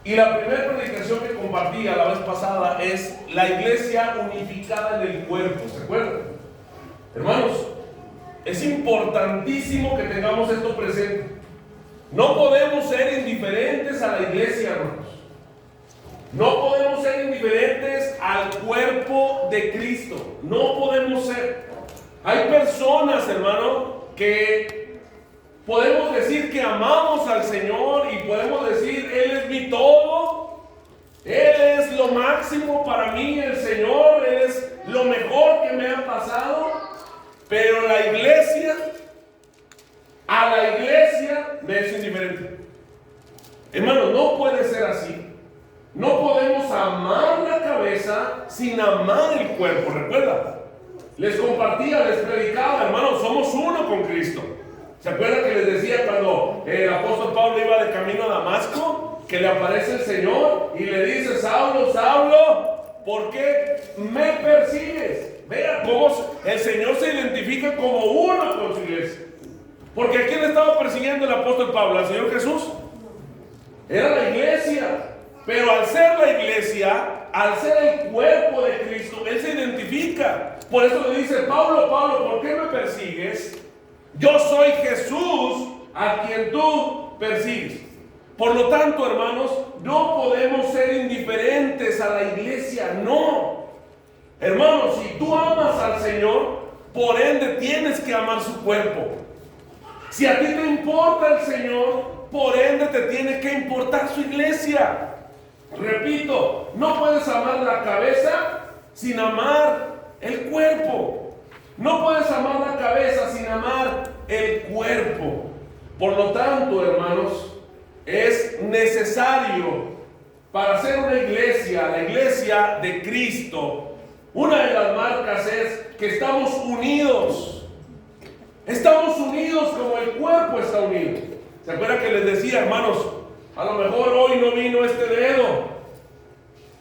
Y la primera predicación que compartí la vez pasada es la iglesia unificada en el cuerpo. ¿Se acuerdan? Hermanos, es importantísimo que tengamos esto presente. No podemos ser indiferentes a la iglesia, hermanos. No podemos ser indiferentes al cuerpo de Cristo. No podemos ser. Hay personas, hermano, que podemos decir que amamos al Señor y podemos decir, Él es mi todo, Él es lo máximo para mí, el Señor, Él es lo mejor que me ha pasado, pero la iglesia, a la iglesia me es indiferente. Hermano, no puede ser así. No podemos amar la cabeza sin amar el cuerpo. ¿Recuerda? Les compartía, les predicaba, hermanos, somos uno con Cristo. ¿Se acuerdan que les decía cuando el apóstol Pablo iba de camino a Damasco? Que le aparece el Señor y le dice, Saulo, Saulo, ¿por qué me persigues? Vea cómo el Señor se identifica como uno con su iglesia. Porque ¿a quién le estaba persiguiendo el apóstol Pablo? ¿Al Señor Jesús? Era la iglesia. Pero al ser la iglesia, al ser el cuerpo de Cristo, Él se identifica. Por eso le dice, Pablo, Pablo, ¿por qué me persigues? Yo soy Jesús a quien tú persigues. Por lo tanto, hermanos, no podemos ser indiferentes a la iglesia, no. Hermanos, si tú amas al Señor, por ende tienes que amar su cuerpo. Si a ti te importa el Señor, por ende te tiene que importar su iglesia. Repito, no puedes amar la cabeza sin amar el cuerpo. No puedes amar la cabeza sin amar el cuerpo. Por lo tanto, hermanos, es necesario para ser una iglesia, la iglesia de Cristo, una de las marcas es que estamos unidos. Estamos unidos como el cuerpo está unido. ¿Se acuerdan que les decía, hermanos? A lo mejor hoy no vino este dedo.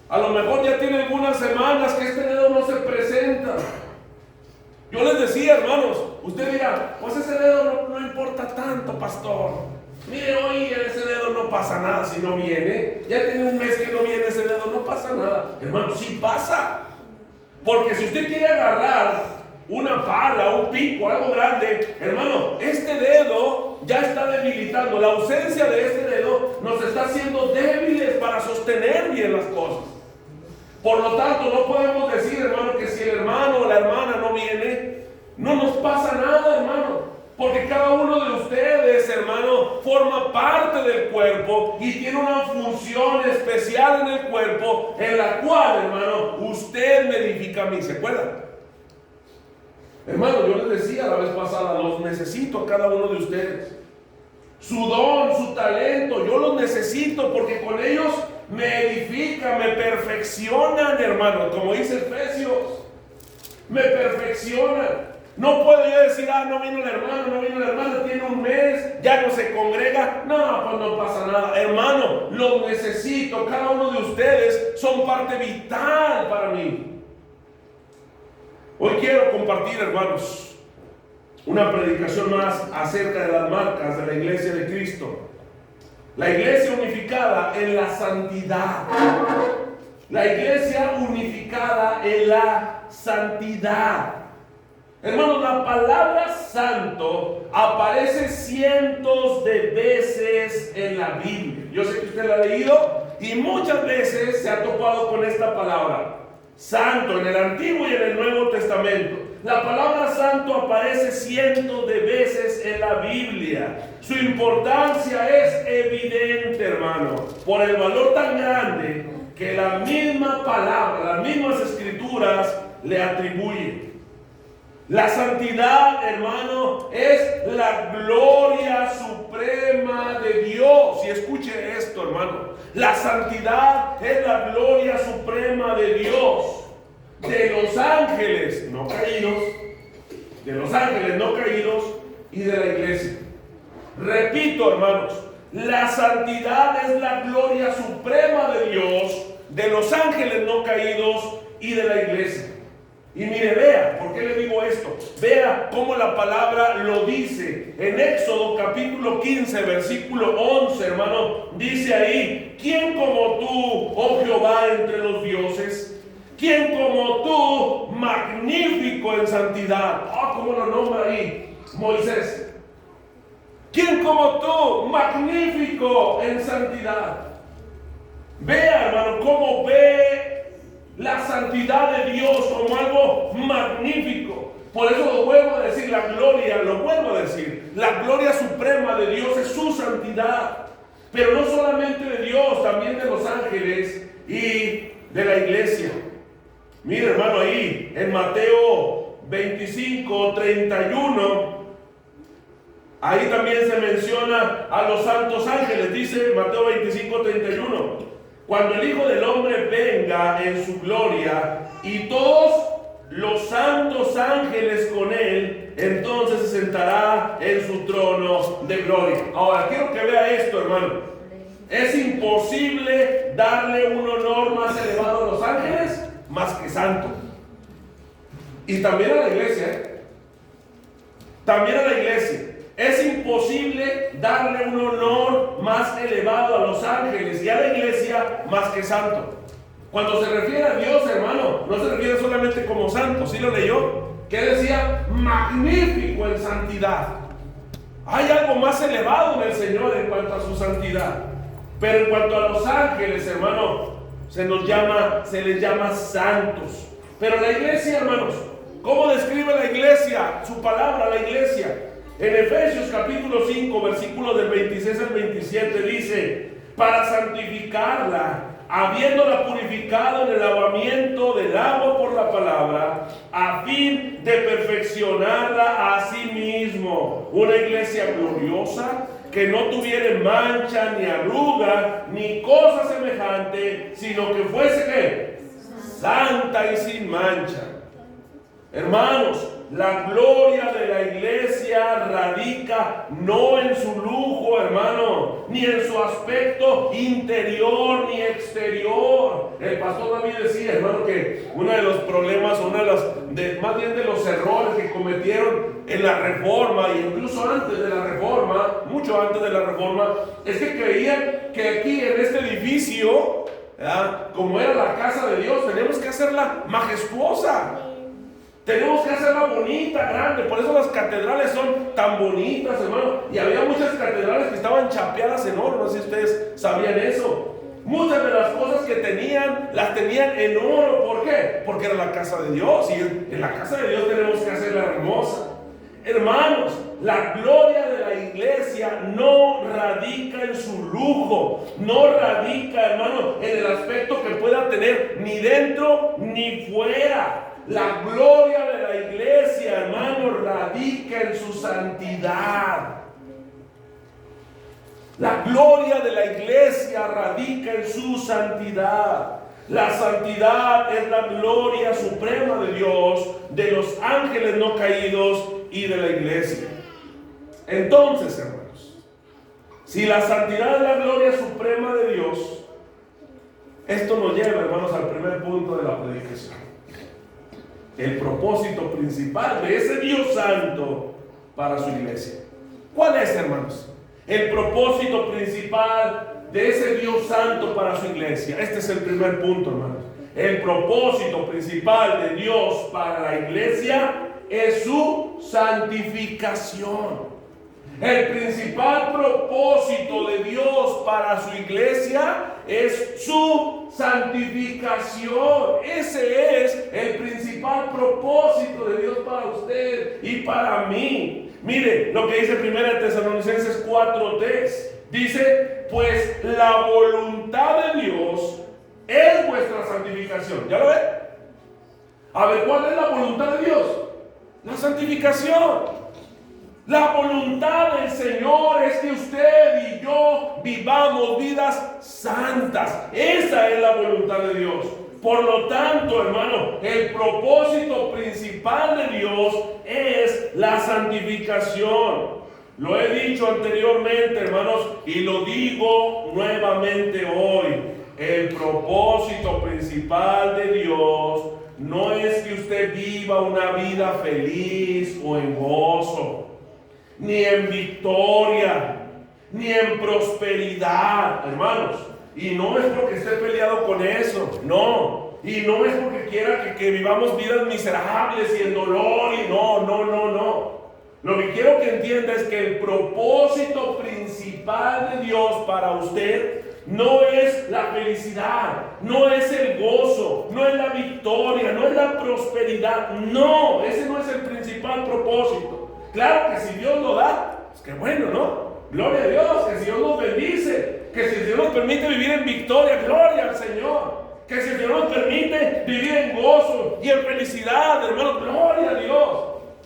A lo mejor ya tiene algunas semanas que este dedo no se presenta. Yo les decía, hermanos, usted dirá, pues ese dedo no importa tanto, pastor. Mire, hoy ese dedo no pasa nada si no viene. Ya tiene un mes que no viene ese dedo, no pasa nada. Hermano, sí pasa. Porque si usted quiere agarrar una pala, un pico, algo grande, hermano, este dedo ya está debilitando. La ausencia de este dedo nos está haciendo débiles para sostener bien las cosas. Por lo tanto, no podemos decir, hermano, que si el hermano o la hermana no viene, no nos pasa nada, hermano. Porque cada uno de ustedes, hermano, forma parte del cuerpo y tiene una función especial en el cuerpo, en la cual, hermano, usted me edifica a mí. ¿Se acuerdan? Hermano, yo les decía la vez pasada, los necesito a cada uno de ustedes. Su don, su talento, yo los necesito porque con ellos me edifican, me perfeccionan, hermano. Como dice Efesios, me perfeccionan. No puedo yo decir, no vino el hermano, no vino la hermana, tiene un mes, ya no se congrega. No, pues no pasa nada. Hermano, los necesito. Cada uno de ustedes son parte vital para mí. Hoy quiero compartir, hermanos, una predicación más acerca de las marcas de la iglesia de Cristo. La iglesia unificada en la santidad. La iglesia unificada en la santidad. Hermanos, la palabra santo aparece cientos de veces en la Biblia. Yo sé que usted la ha leído y muchas veces se ha topado con esta palabra. Santo en el Antiguo y en el Nuevo Testamento. La palabra santo aparece cientos de veces en la Biblia. Su importancia es evidente, hermano, por el valor tan grande que la misma palabra, las mismas escrituras le atribuyen. La santidad, hermano, es la gloria suprema de Dios. Y escuche esto, hermano. La santidad es la gloria suprema de Dios. De los ángeles no caídos. De los ángeles no caídos y de la iglesia. Repito, hermanos. La santidad es la gloria suprema de Dios. De los ángeles no caídos y de la iglesia. Y mire, vea, ¿por qué le digo esto? Vea cómo la palabra lo dice. En Éxodo capítulo 15, versículo 11, hermano, dice ahí: ¿quién como tú, oh Jehová, entre los dioses? ¿Quién como tú, magnífico en santidad? ¿Cómo lo nombra ahí Moisés? ¿Quién como tú, magnífico en santidad? Vea, hermano, cómo ve la santidad de Dios como algo magnífico. Por eso lo vuelvo a decir, la gloria suprema de Dios es su santidad. Pero no solamente de Dios, también de los ángeles y de la iglesia. Mire, hermano, ahí en Mateo 25, 31, ahí también se menciona a los santos ángeles. Dice Mateo 25, 31: cuando el Hijo del Hombre venga en su gloria y todos los santos ángeles con él, entonces se sentará en su trono de gloria. Ahora, quiero que vea esto, hermano. Es imposible darle un honor más elevado a los ángeles más que santo. Y también a la iglesia, también a la iglesia. Es imposible darle un honor más elevado a los ángeles y a la iglesia más que santo. Cuando se refiere a Dios, hermano, no se refiere solamente como santo. ¿Sí lo leyó? Que decía magnífico en santidad. Hay algo más elevado en el Señor en cuanto a su santidad. Pero en cuanto a los ángeles, hermano, se les llama santos. Pero la iglesia, hermanos, ¿cómo describe la iglesia? Su palabra, la iglesia. En Efesios capítulo 5, versículos del 26 al 27 dice: para santificarla, habiéndola purificado en el lavamiento del agua por la palabra, a fin de perfeccionarla a sí mismo, una iglesia gloriosa, que no tuviera mancha, ni arruga, ni cosa semejante, sino que fuese ¿qué? Santa y sin mancha. Hermanos, la gloria de la iglesia radica no en su lujo, hermano, ni en su aspecto interior ni exterior. El pastor David decía, hermano, que uno de los problemas, más bien de los errores que cometieron en la reforma, e incluso antes de la reforma, mucho antes de la reforma, es que creían que aquí en este edificio, como era la casa de Dios, tenemos que hacerla majestuosa. Tenemos que hacerla bonita, grande. Por eso las catedrales son tan bonitas, hermano. Y había muchas catedrales que estaban chapeadas en oro. No sé si ustedes sabían eso. Muchas de las cosas que tenían, las tenían en oro. ¿Por qué? Porque era la casa de Dios. Y en la casa de Dios tenemos que hacerla hermosa. Hermanos, la gloria de la iglesia no radica en su lujo. No radica, hermano, en el aspecto que pueda tener ni dentro ni fuera. La gloria de la iglesia, hermano, radica en su santidad. La gloria de la iglesia radica en su santidad. La santidad es la gloria suprema de Dios, de los ángeles no caídos y de la iglesia. Entonces, hermanos, si la santidad es la gloria suprema de Dios, esto nos lleva, hermanos, al primer punto de la predicación. El propósito principal de ese Dios santo para su iglesia. ¿Cuál es, hermanos? El propósito principal de ese Dios santo para su iglesia. Este es el primer punto, hermanos. El propósito principal de Dios para la iglesia es su santificación. El principal propósito de Dios para su iglesia es su santificación. Ese es el principal propósito de Dios para usted y para mí. Mire lo que dice 1 Tesalonicenses 4:10. Dice, pues la voluntad de Dios es vuestra santificación. ¿Ya lo ve? A ver, ¿cuál es la voluntad de Dios? La santificación. La voluntad del Señor es que usted y yo vivamos vidas santas. Esa es la voluntad de Dios. Por lo tanto, hermano, el propósito principal de Dios es la santificación. Lo he dicho anteriormente, hermanos, y lo digo nuevamente hoy. El propósito principal de Dios no es que usted usted viva una vida feliz o en gozo, ni en victoria, ni en prosperidad, hermanos. Y no es porque esté peleado con eso, no. Y no es porque quiera que vivamos vidas miserables y en dolor, y no. Lo que quiero que entienda es que el propósito principal de Dios para usted no es la felicidad, no es el gozo, no es la victoria, no es la prosperidad. No, ese no es el principal propósito. Claro que si Dios lo da, pues qué bueno, ¿no? Gloria a Dios, que si Dios nos bendice, que si Dios nos permite vivir en victoria, gloria al Señor. Que si Dios nos permite vivir en gozo y en felicidad, hermano, gloria a Dios.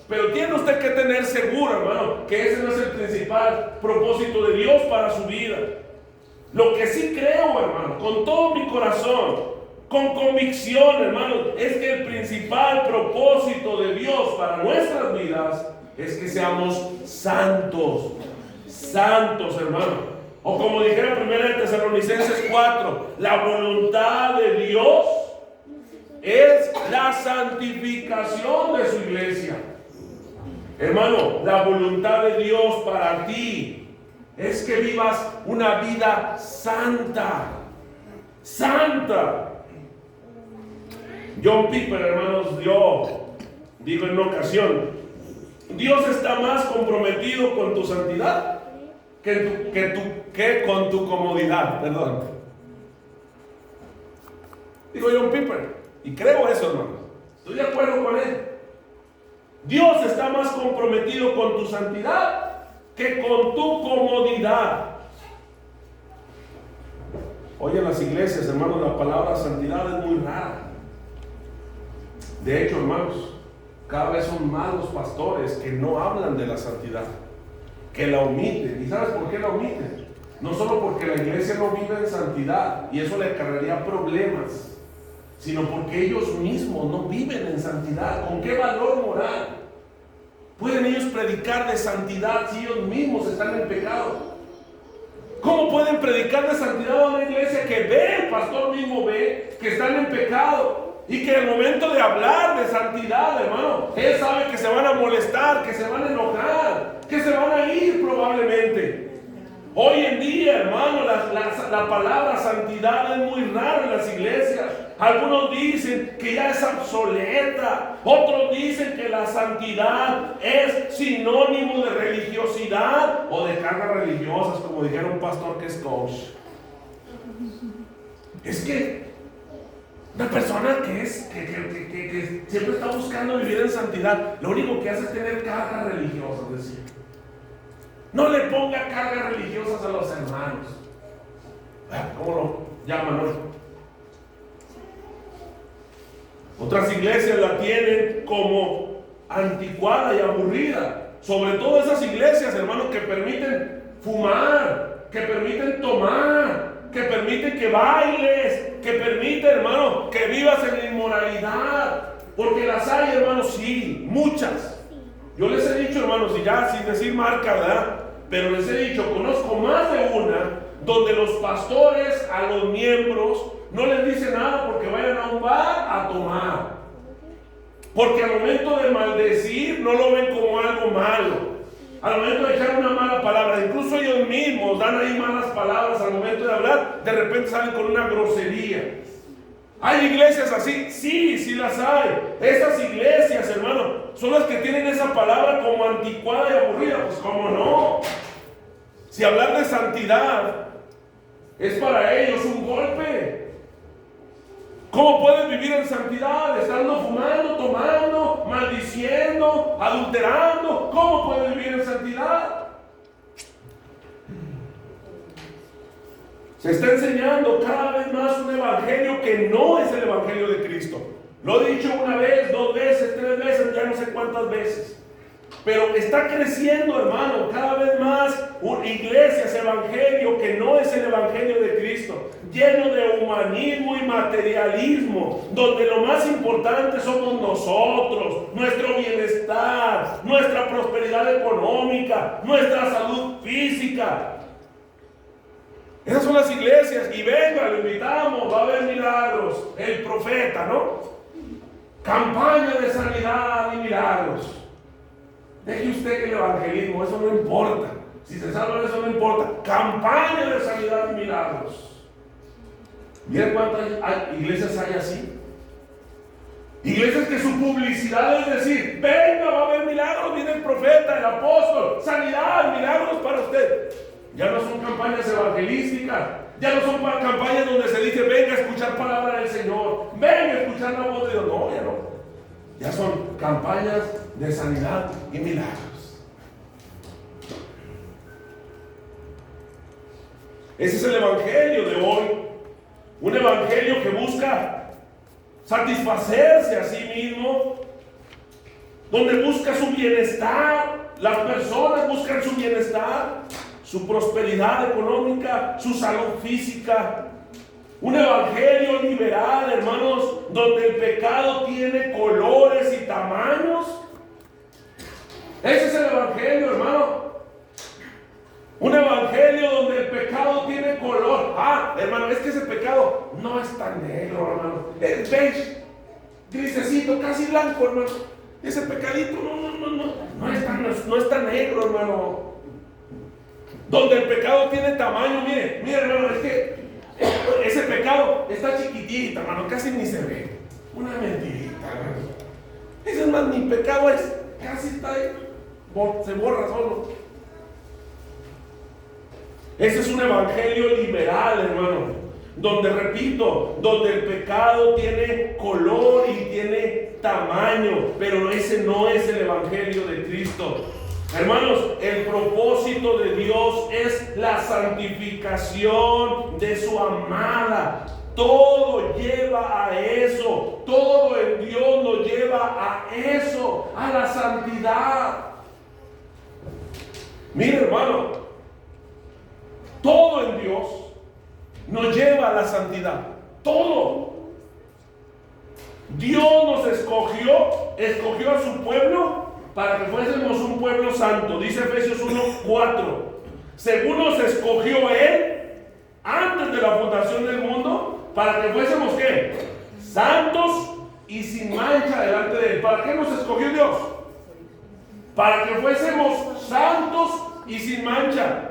Pero tiene usted que tener seguro, hermano, que ese no es el principal propósito de Dios para su vida. Lo que sí creo, hermano, con todo mi corazón, con convicción, hermano, es que el principal propósito de Dios para nuestras vidas es que seamos santos. Santos, hermano. O como dijera 1 Tesalonicenses 4, la voluntad de Dios es la santificación de su iglesia. Hermano, la voluntad de Dios para ti es que vivas una vida santa. Santa. John Piper, hermanos, dijo en una ocasión, Dios está más comprometido con tu santidad que con tu comodidad, perdón. Digo John Piper, y creo eso, hermano. Estoy de acuerdo con él. Dios está más comprometido con tu santidad que con tu comodidad. Hoy en las iglesias, hermanos, la palabra santidad es muy rara. De hecho, hermanos, cada vez son más los pastores que no hablan de la santidad, que la omiten. ¿Y sabes por qué la omiten? No solo porque la iglesia no vive en santidad y eso le acarrearía problemas, sino porque ellos mismos no viven en santidad. ¿Con qué valor moral pueden ellos predicar de santidad si ellos mismos están en pecado? ¿Cómo pueden predicar de santidad a una iglesia que ve, el pastor mismo ve, que están en pecado? Y que en el momento de hablar de santidad, hermano, él sabe que se van a molestar, que se van a enojar, que se van a ir probablemente. Hoy en día, hermano, la palabra santidad es muy rara en las iglesias. Algunos dicen que ya es obsoleta. Otros dicen que la santidad es sinónimo de religiosidad o de cargas religiosas, como dijera un pastor que es coach. Es que una persona que siempre está buscando vivir en santidad, lo único que hace es tener cargas religiosas, decía. No le ponga cargas religiosas a los hermanos. ¿Cómo lo llaman hoy? Otras iglesias la tienen como anticuada y aburrida. Sobre todo esas iglesias, hermanos, que permiten fumar, que permiten tomar, que permiten que bailes, que permiten, hermano, que vivas en la inmoralidad. Porque las hay, hermanos, sí, muchas. Yo les he dicho, hermanos, y ya sin decir marca, ¿verdad? Pero les he dicho, conozco más de una donde los pastores a los miembros no les dicen nada porque vayan a un bar a tomar. Porque al momento de maldecir no lo ven como algo malo. Al momento de echar una mala palabra, incluso ellos mismos dan ahí malas palabras al momento de hablar, de repente salen con una grosería. ¿Hay iglesias así? Sí las hay. Esas iglesias, hermano, son las que tienen esa palabra como anticuada y aburrida. Pues cómo no. Si hablar de santidad es para ellos un golpe. ¿Cómo puedes vivir en santidad? Estando fumando, tomando, maldiciendo, adulterando. ¿Cómo puedes vivir en santidad? Se está enseñando cada vez más un evangelio que no es el evangelio de Cristo. Lo he dicho una vez, 2 veces, 3 veces, ya no sé cuántas veces. Pero está creciendo, hermano, cada vez más iglesias, evangelio que no es el evangelio de Cristo, lleno de humanismo y materialismo, donde lo más importante somos nosotros, nuestro bienestar, nuestra prosperidad económica, nuestra salud física. Esas son las iglesias, y venga, lo invitamos, va a haber milagros, el profeta, ¿no? campaña de sanidad y milagros. Deje usted que el evangelismo, eso no importa. Si se salva, eso no importa. Campaña de sanidad y milagros. Miren cuántas iglesias hay así. Iglesias que su publicidad es decir, venga, va a haber milagros, viene el profeta, el apóstol, sanidad, milagros para usted. Ya no son campañas evangelísticas, ya no son campañas donde se dice, venga a escuchar palabra del Señor, venga a escuchar la voz de Dios. No, ya no. Ya son campañas de sanidad y milagros. Ese es el evangelio de hoy. Un evangelio que busca satisfacerse a sí mismo, donde busca su bienestar. Las personas buscan su bienestar, su prosperidad económica, su salud física. Un evangelio liberal, hermanos, donde el pecado tiene colores y tamaños. Ese es el evangelio, hermano. Un evangelio donde el pecado tiene color. Hermano, es que ese pecado no es tan negro, hermano. Es beige, grisecito, casi blanco, hermano. Ese pecadito no es tan negro, hermano. Donde el pecado tiene tamaño, mire, hermano, es que ese pecado está chiquitito, hermano, casi ni se ve. Una mentirita, hermano. Ese es más, mi pecado es, casi está ahí, se borra solo. Ese es un evangelio liberal, hermano, donde, repito, donde el pecado tiene color y tiene tamaño, pero ese no es el evangelio de Cristo. Hermanos, el propósito de Dios es la santificación de su amada. Todo lleva a eso, todo en Dios nos lleva a eso, a la santidad. Mire, hermano, todo en Dios nos lleva a la santidad. Todo. Dios nos escogió a su pueblo para que fuésemos un pueblo santo. Dice Efesios 1:4. Según nos escogió Él antes de la fundación del mundo, para que fuésemos ¿qué? Santos y sin mancha delante de Él. ¿Para qué nos escogió Dios? Para que fuésemos santos y sin mancha.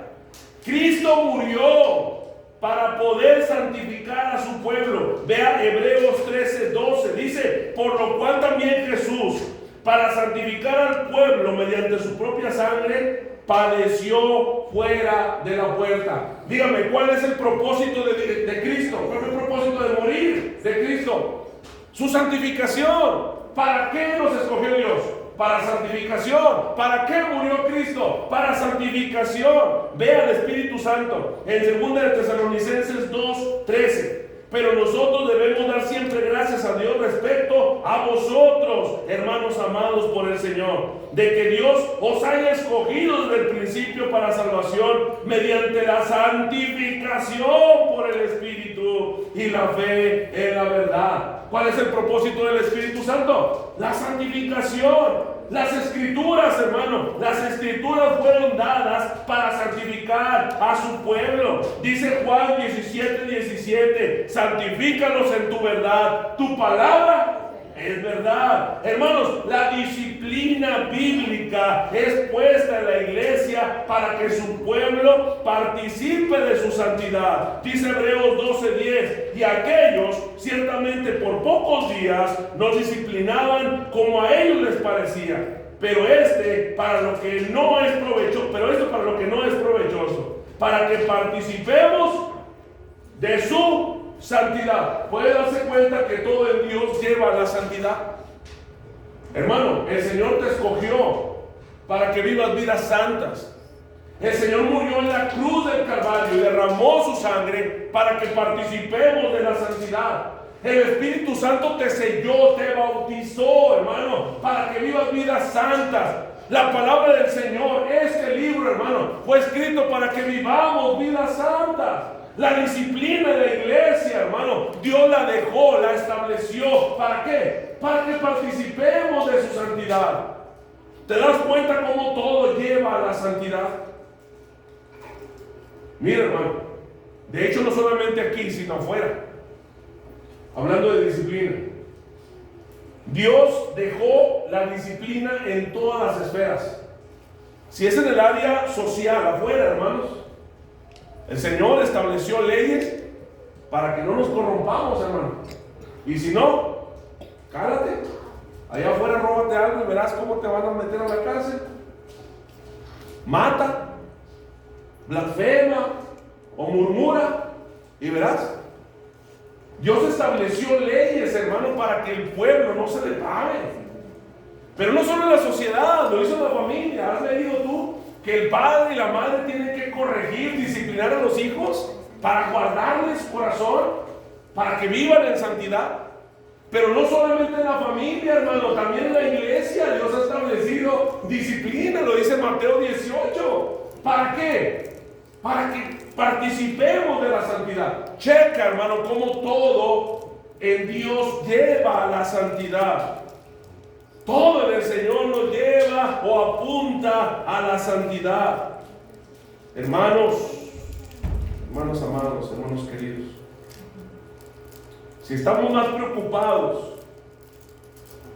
Cristo murió para poder santificar a su pueblo. Vea Hebreos 13:12. Dice, por lo cual también Jesús, para santificar al pueblo mediante su propia sangre, padeció fuera de la puerta. Dígame, ¿cuál es el propósito de Cristo? ¿Cuál es el propósito de morir de Cristo? Su santificación. ¿Para qué nos escogió Dios? Para santificación. ¿Para qué murió Cristo? Para santificación. Vea al Espíritu Santo en 2 de Tesalonicenses 2:13. Pero nosotros debemos dar siempre gracias a Dios respecto a vosotros, hermanos amados por el Señor, de que Dios os haya escogido desde el principio para salvación mediante la santificación por el Espíritu y la fe en la verdad. ¿Cuál es el propósito del Espíritu Santo? La santificación. Las escrituras, hermano, las escrituras fueron dadas para santificar a su pueblo. Dice Juan 17:17, santifícalos en tu verdad, tu palabra es verdad. Hermanos, la disciplina bíblica es puesta en la iglesia para que su pueblo participe de su santidad. Dice Hebreos 12:10, y aquellos ciertamente por pocos días nos disciplinaban como a ellos les parecía, pero para lo que no es provechoso, para que participemos de su santidad. ¿Puede darse cuenta que todo en Dios lleva a la santidad? Hermano, el Señor te escogió para que vivas vidas santas. El Señor murió en la cruz del Calvario y derramó su sangre para que participemos de la santidad. El Espíritu Santo te selló, te bautizó, hermano, para que vivas vidas santas. La palabra del Señor, este libro, hermano, fue escrito para que vivamos vidas santas. La disciplina de la iglesia, hermano, Dios la dejó, la estableció. ¿Para qué? Para que participemos de su santidad. ¿Te das cuenta cómo todo lleva a la santidad? Mira, hermano, de hecho no solamente aquí, sino afuera. Hablando de disciplina, Dios dejó la disciplina en todas las esferas. Si es en el área social, afuera, hermanos, el Señor estableció leyes para que no nos corrompamos, hermano. Y si no, cálate. Allá afuera róbate algo y verás cómo te van a meter a la cárcel. Mata, blasfema o murmura y verás. Dios estableció leyes, hermano, para que el pueblo no se le pague. Pero no solo en la sociedad, lo hizo la familia. ¿Has leído tú que el padre y la madre tienen que corregir, disciplinar a los hijos para guardarles su corazón, para que vivan en santidad? Pero no solamente en la familia, hermano, también en la iglesia Dios ha establecido disciplina, lo dice Mateo 18. ¿Para qué? Para que participemos de la santidad. Checa, hermano, cómo todo en Dios lleva a la santidad. Todo en el Señor nos lleva o apunta a la santidad. Hermanos amados, hermanos queridos, si estamos más preocupados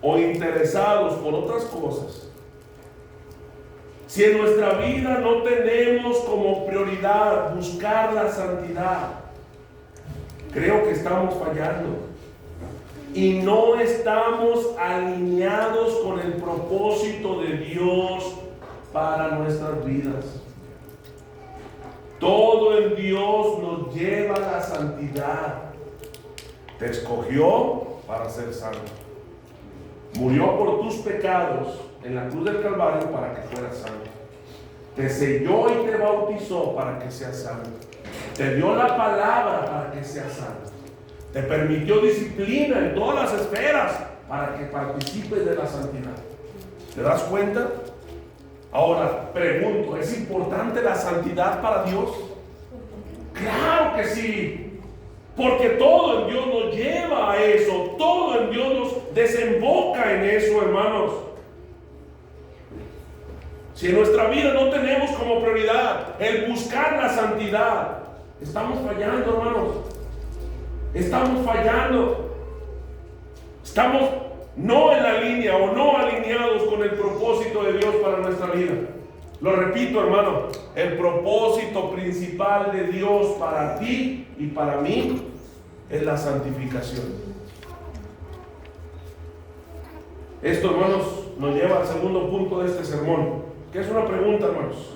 o interesados por otras cosas, si en nuestra vida no tenemos como prioridad buscar la santidad, creo que estamos fallando y no estamos alineados con el propósito de Dios para nuestras vidas. Todo en Dios nos lleva a la santidad. Te escogió para ser santo. Murió por tus pecados en la cruz del Calvario para que fueras santo. Te selló y te bautizó para que seas santo. Te dio la palabra para que seas santo. Te permitió disciplina en todas las esferas para que participes de la santidad. ¿Te das cuenta? Ahora, pregunto, ¿es importante la santidad para Dios? ¡Claro que sí! Porque todo en Dios nos lleva a eso. Todo en Dios nos desemboca en eso, hermanos. Si en nuestra vida no tenemos como prioridad el buscar la santidad, estamos fallando, hermanos. Estamos fallando. Estamos no en la línea o no alineados con el propósito de Dios para nuestra vida. Lo repito, hermano, el propósito principal de Dios para ti y para mí es la santificación. Esto, hermanos, nos lleva al segundo punto de este sermón, que es una pregunta, hermanos.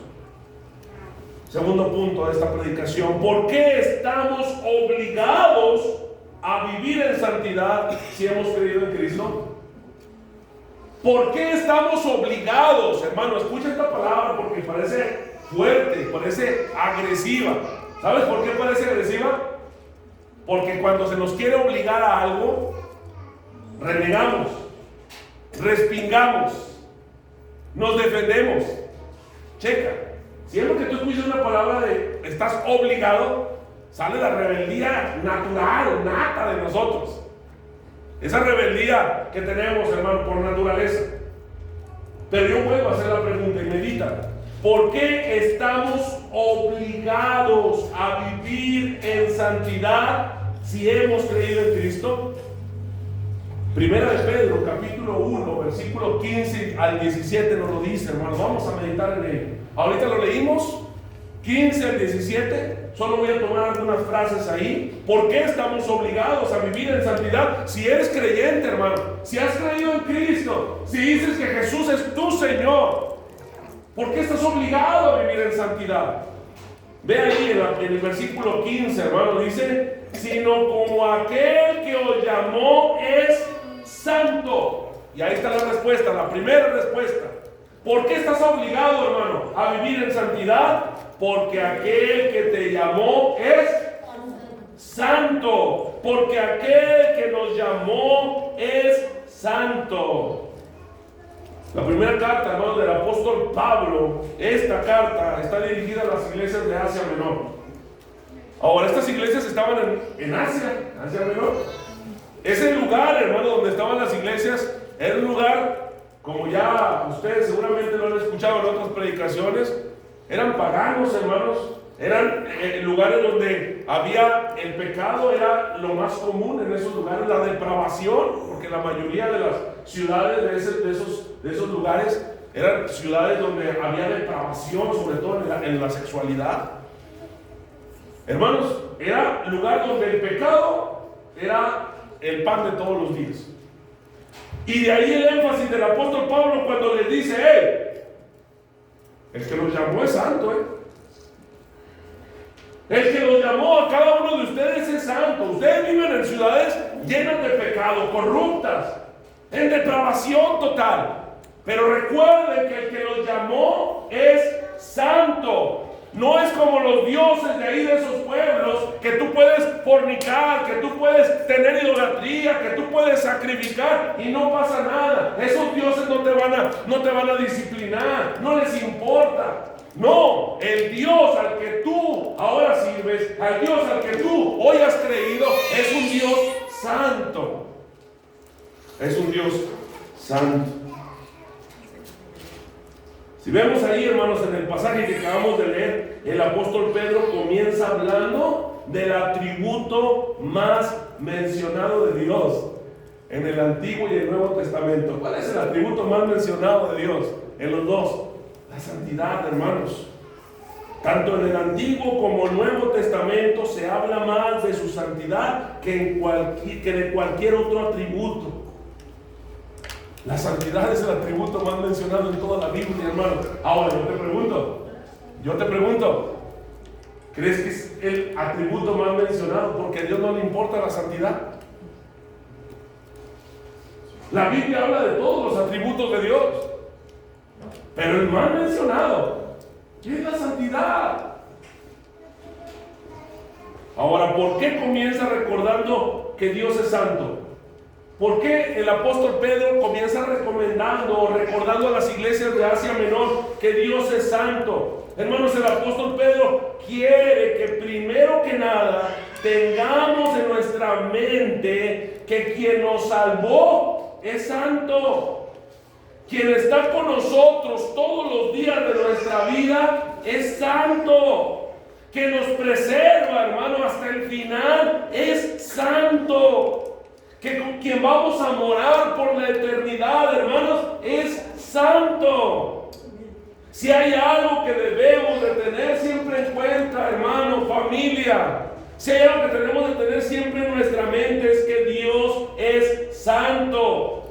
Segundo punto de esta predicación: ¿por qué estamos obligados a vivir en santidad si hemos creído en Cristo? ¿Por qué estamos obligados, hermano? Escucha esta palabra porque parece fuerte, parece agresiva. ¿Sabes por qué parece agresiva? Porque cuando se nos quiere obligar a algo, renegamos, respingamos, nos defendemos. Checa, siempre que tú escuchas una palabra de estás obligado, sale la rebeldía natural, nata de nosotros. Esa rebeldía que tenemos, hermano, por naturaleza. Pero yo vuelvo a hacer la pregunta y medita: ¿por qué estamos obligados a vivir en santidad si hemos creído en Cristo? Primera de Pedro, capítulo 1, versículo 15 al 17 nos lo dice, hermano. Vamos a meditar en él. Ahorita lo leímos, 15 al 17. Solo voy a tomar algunas frases ahí. ¿Por qué estamos obligados a vivir en santidad? Si eres creyente, hermano, si has creído en Cristo, si dices que Jesús es tu Señor, ¿por qué estás obligado a vivir en santidad? Ve ahí en el versículo 15, hermano, dice: sino como aquel que os llamó es santo. Y ahí está la respuesta, la primera respuesta. ¿Por qué estás obligado, hermano, a vivir en santidad? Porque aquel que te llamó es santo. Porque aquel que nos llamó es santo. La primera carta, hermano, del apóstol Pablo, esta carta está dirigida a las iglesias de Asia Menor. Ahora, estas iglesias estaban en Asia Menor. Ese lugar, hermano, donde estaban las iglesias, era un lugar, como ya ustedes seguramente lo han escuchado en otras predicaciones, eran paganos, hermanos. Eran lugares donde había el pecado, era lo más común en esos lugares, la depravación, porque la mayoría de las ciudades de esos lugares eran ciudades donde había depravación, sobre todo en la sexualidad. Hermanos, era lugar donde el pecado era el pan de todos los días. Y de ahí el énfasis del apóstol Pablo cuando les dice: hey, el que los llamó es santo, el que los llamó a cada uno de ustedes es santo. Ustedes viven en ciudades llenas de pecado, corruptas, en depravación total. Pero recuerden que el que los llamó es santo. No es como los dioses de ahí de esos pueblos, que tú puedes fornicar, que tú puedes tener idolatría, que tú puedes sacrificar y no pasa nada. Esos dioses no te van a disciplinar, no les importa. No, el Dios al que tú ahora sirves, al Dios al que tú hoy has creído, es un Dios santo. Es un Dios santo. Si vemos ahí, hermanos, en el pasaje que acabamos de leer, el apóstol Pedro comienza hablando del atributo más mencionado de Dios en el Antiguo y el Nuevo Testamento. ¿Cuál es el atributo más mencionado de Dios en los dos? La santidad, hermanos. Tanto en el Antiguo como el Nuevo Testamento se habla más de su santidad que de cualquier otro atributo. La santidad es el atributo más mencionado en toda la Biblia, hermano. Ahora yo te pregunto, ¿crees que es el atributo más mencionado porque a Dios no le importa la santidad? La Biblia habla de todos los atributos de Dios, pero el más mencionado es la santidad. Ahora, ¿por qué comienza recordando que Dios es santo? ¿Por qué el apóstol Pedro comienza recomendando o recordando a las iglesias de Asia Menor que Dios es santo? Hermanos, el apóstol Pedro quiere que primero que nada tengamos en nuestra mente que quien nos salvó es santo. Quien está con nosotros todos los días de nuestra vida es santo. Que nos preserva, hermano, hasta el final es santo. Que con quien vamos a morar por la eternidad, hermanos, es santo. Si hay algo que debemos de tener siempre en cuenta, hermano, familia, si hay algo que tenemos de tener siempre en nuestra mente, es que Dios es santo.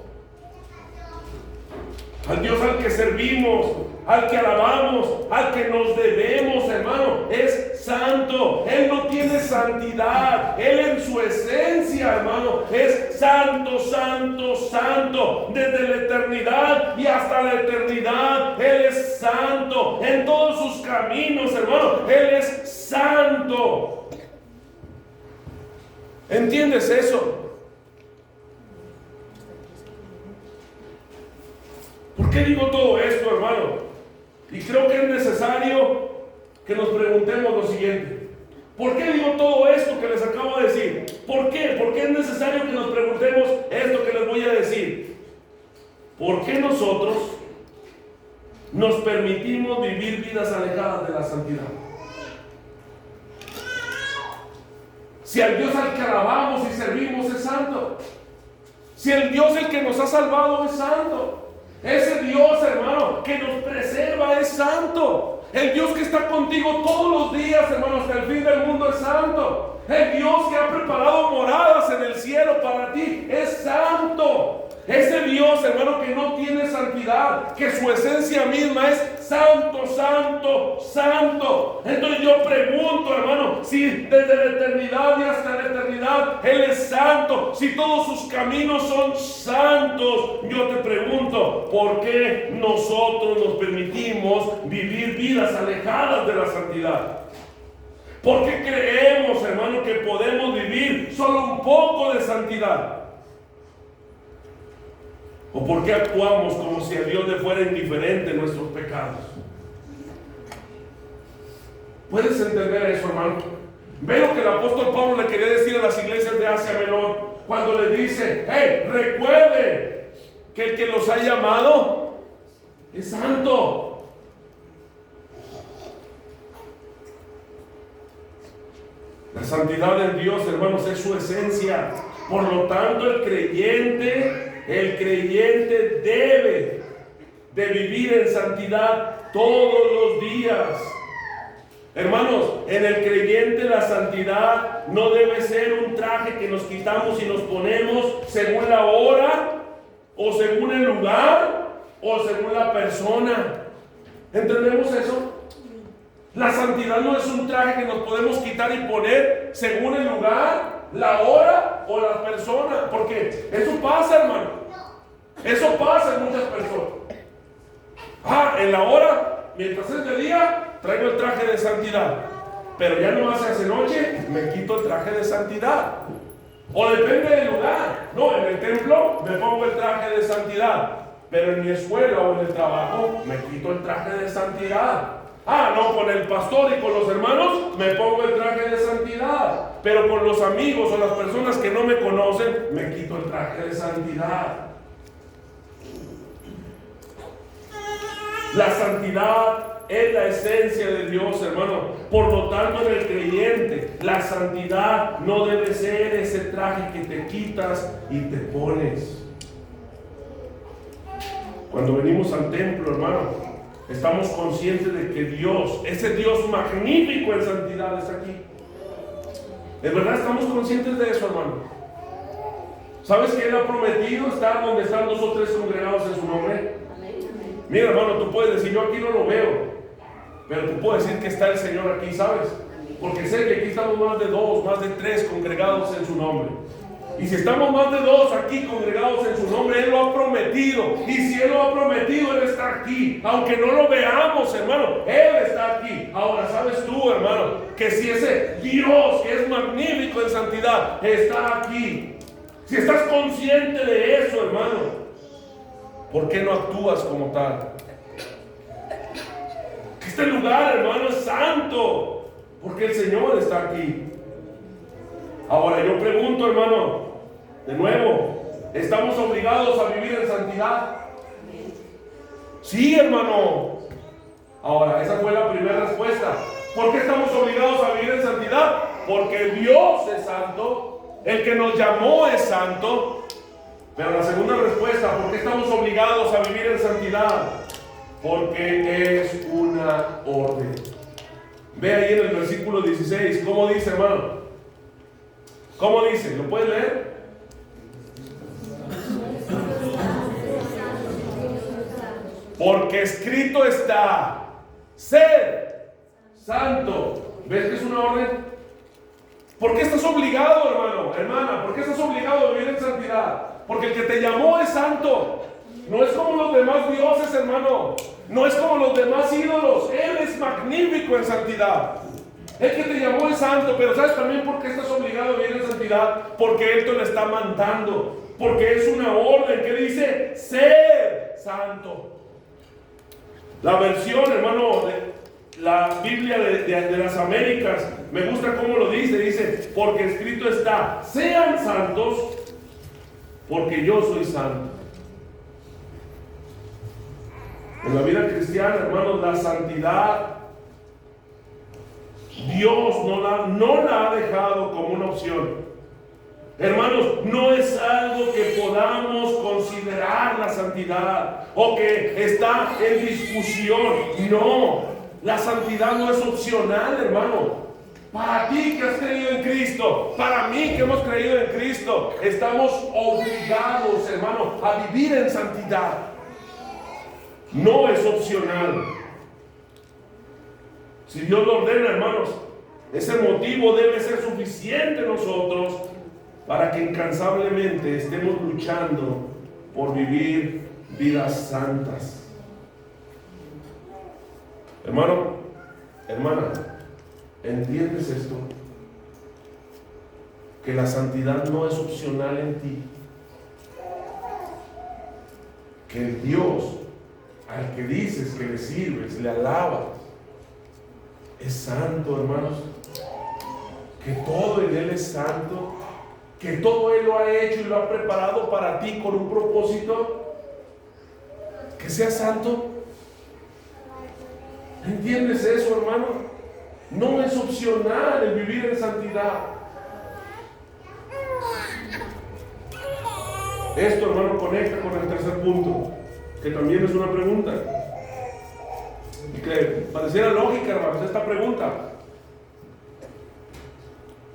Al Dios al que servimos, al que alabamos, al que nos debemos, hermano, es santo. Él no tiene santidad. Él en su esencia, hermano, es santo, santo, santo. Desde la eternidad y hasta la eternidad, Él es santo. En todos sus caminos, hermano, Él es santo. ¿Entiendes eso? ¿Por qué digo todo esto, hermano? Y creo que es necesario que nos preguntemos lo siguiente. ¿Por qué digo todo esto que les acabo de decir? ¿Por qué? ¿Por qué es necesario que nos preguntemos esto que les voy a decir? ¿Por qué nosotros nos permitimos vivir vidas alejadas de la santidad? Si al Dios al que alabamos y servimos es santo. Si el Dios el que nos ha salvado es santo. Ese Dios, hermano, que nos preserva es santo. El Dios que está contigo todos los días, hermano, hasta el fin del mundo es santo. El Dios que ha preparado moradas en el cielo para ti es santo. Ese Dios, hermano, que no tiene santidad, que su esencia misma es santo, santo, santo. Entonces yo pregunto, hermano, si desde la eternidad y hasta la eternidad Él es santo, si todos sus caminos son santos, yo te pregunto, ¿por qué nosotros nos permitimos vivir vidas alejadas de la santidad? ¿Por qué creemos, hermano, que podemos vivir solo un poco de santidad? ¿O por qué actuamos como si a Dios le fuera indiferente nuestros pecados? ¿Puedes entender eso, hermano? Ve lo que el apóstol Pablo le quería decir a las iglesias de Asia Menor cuando le dice: hey, recuerden que el que los ha llamado es santo. La santidad de Dios, hermanos, es su esencia. Por lo tanto, el creyente debe de vivir en santidad todos los días. Hermanos, en el creyente la santidad no debe ser un traje que nos quitamos y nos ponemos según la hora, o según el lugar, o según la persona. ¿Entendemos eso? La santidad no es un traje que nos podemos quitar y poner según el lugar, la hora o la persona. Porque eso pasa, hermano. Eso pasa en muchas personas. En la hora, mientras es de día, traigo el traje de santidad. Pero ya no se hace noche, me quito el traje de santidad. O depende del lugar. No, en el templo me pongo el traje de santidad. Pero en mi escuela o en el trabajo me quito el traje de santidad. No, con el pastor y con los hermanos me pongo el traje de santidad. Pero con los amigos o las personas que no me conocen, me quito el traje de santidad. La santidad es la esencia de Dios, hermano. Por lo tanto, en el creyente, la santidad no debe ser ese traje que te quitas y te pones. Cuando venimos al templo, hermano, estamos conscientes de que Dios, ese Dios magnífico en santidad, está aquí. ¿De verdad estamos conscientes de eso, hermano? ¿Sabes que Él ha prometido estar donde están 2 o 3 congregados en su nombre? Mira, hermano, tú puedes decir, yo aquí no lo veo, pero tú puedes decir que está el Señor aquí, ¿sabes? Porque sé que aquí estamos más de 2, más de 3 congregados en su nombre. Y si estamos más de 2 aquí congregados en su nombre, Él lo ha prometido. Y si Él lo ha prometido, Él está aquí. Aunque no lo veamos, hermano, Él está aquí. Ahora, ¿sabes tú, hermano? Que si ese Dios que es magnífico en santidad está aquí, si estás consciente de eso, hermano, ¿por qué no actúas como tal? Este lugar, hermano, es santo, porque el Señor está aquí. Ahora yo pregunto, hermano, de nuevo, ¿estamos obligados a vivir en santidad? Sí, hermano. Ahora, esa fue la primera respuesta. ¿Por qué estamos obligados a vivir en santidad? Porque Dios es santo, el que nos llamó es santo. Pero la segunda respuesta, ¿por qué estamos obligados a vivir en santidad? Porque es una orden. Ve ahí en el versículo 16, ¿cómo dice, hermano? ¿Cómo dice? ¿Lo puedes leer? Porque escrito está, sed santo. ¿Ves que es una orden? ¿Por qué estás obligado, hermano, hermana? ¿Por qué estás obligado a vivir en santidad? Porque el que te llamó es santo. No es como los demás dioses, hermano. No es como los demás ídolos. Él es magnífico en santidad. El que te llamó es santo. Pero ¿sabes también por qué estás obligado a vivir en santidad? Porque Él te lo está mandando. Porque es una orden que dice, ser santo. La versión, hermano, de la Biblia de las Américas, me gusta cómo lo dice. Dice, porque escrito está, sean santos, porque yo soy santo. En la vida cristiana, hermanos, la santidad, Dios no la ha dejado como una opción. Hermanos, no es algo que podamos considerar la santidad o que está en discusión. No, la santidad no es opcional, hermano. Para ti que has creído en Cristo, para mí que hemos creído en Cristo, estamos obligados, hermano, a vivir en santidad. No es opcional. Si Dios lo ordena, hermanos, ese motivo debe ser suficiente en nosotros para que incansablemente estemos luchando por vivir vidas santas. Hermano, hermana, ¿entiendes esto? Que la santidad no es opcional en ti. Que el Dios al que dices que le sirves, le alabas, es santo, hermanos. Que todo en Él es santo. Que todo Él lo ha hecho y lo ha preparado para ti con un propósito. Que sea santo. ¿Entiendes eso, hermano? No es opcional el vivir en santidad. Esto, hermano, conecta con el tercer punto, que también es una pregunta. Y que pareciera lógica, hermanos, esta pregunta.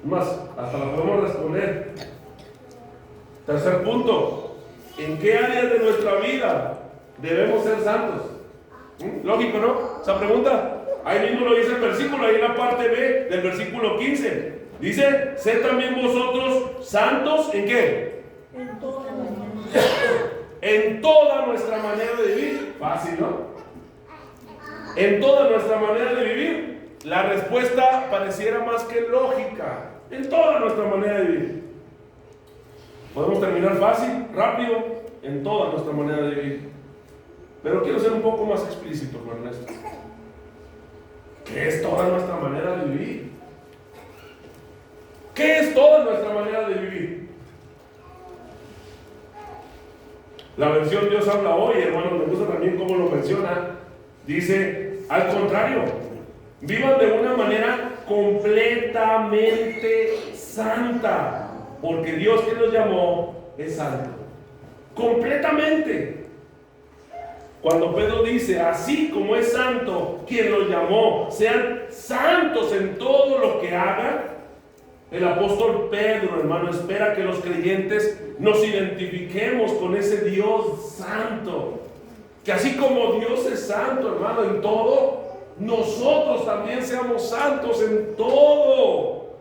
Más, hasta la podemos responder. Tercer punto: ¿en qué áreas de nuestra vida debemos ser santos? Lógico, ¿no? Esa pregunta. Ahí mismo lo dice el versículo, ahí en la parte B del versículo 15. Dice: sed también vosotros santos, ¿en qué? En toda nuestra manera de vivir. Fácil, ¿no? En toda nuestra manera de vivir. La respuesta pareciera más que lógica. En toda nuestra manera de vivir. Podemos terminar fácil, rápido, en toda nuestra manera de vivir. Pero quiero ser un poco más explícito, Ernesto. ¿Qué es toda nuestra manera de vivir? ¿Qué es toda nuestra manera de vivir? La versión Dios habla hoy, hermano, me gusta también cómo lo menciona. Dice, al contrario, vivan de una manera completamente santa, porque Dios que los llamó es santo. Completamente. Cuando Pedro dice, así como es santo quien los llamó, sean santos en todo lo que hagan, el apóstol Pedro, hermano, espera que los creyentes nos identifiquemos con ese Dios santo. Que así como Dios es santo, hermano, en todo, nosotros también seamos santos en todo.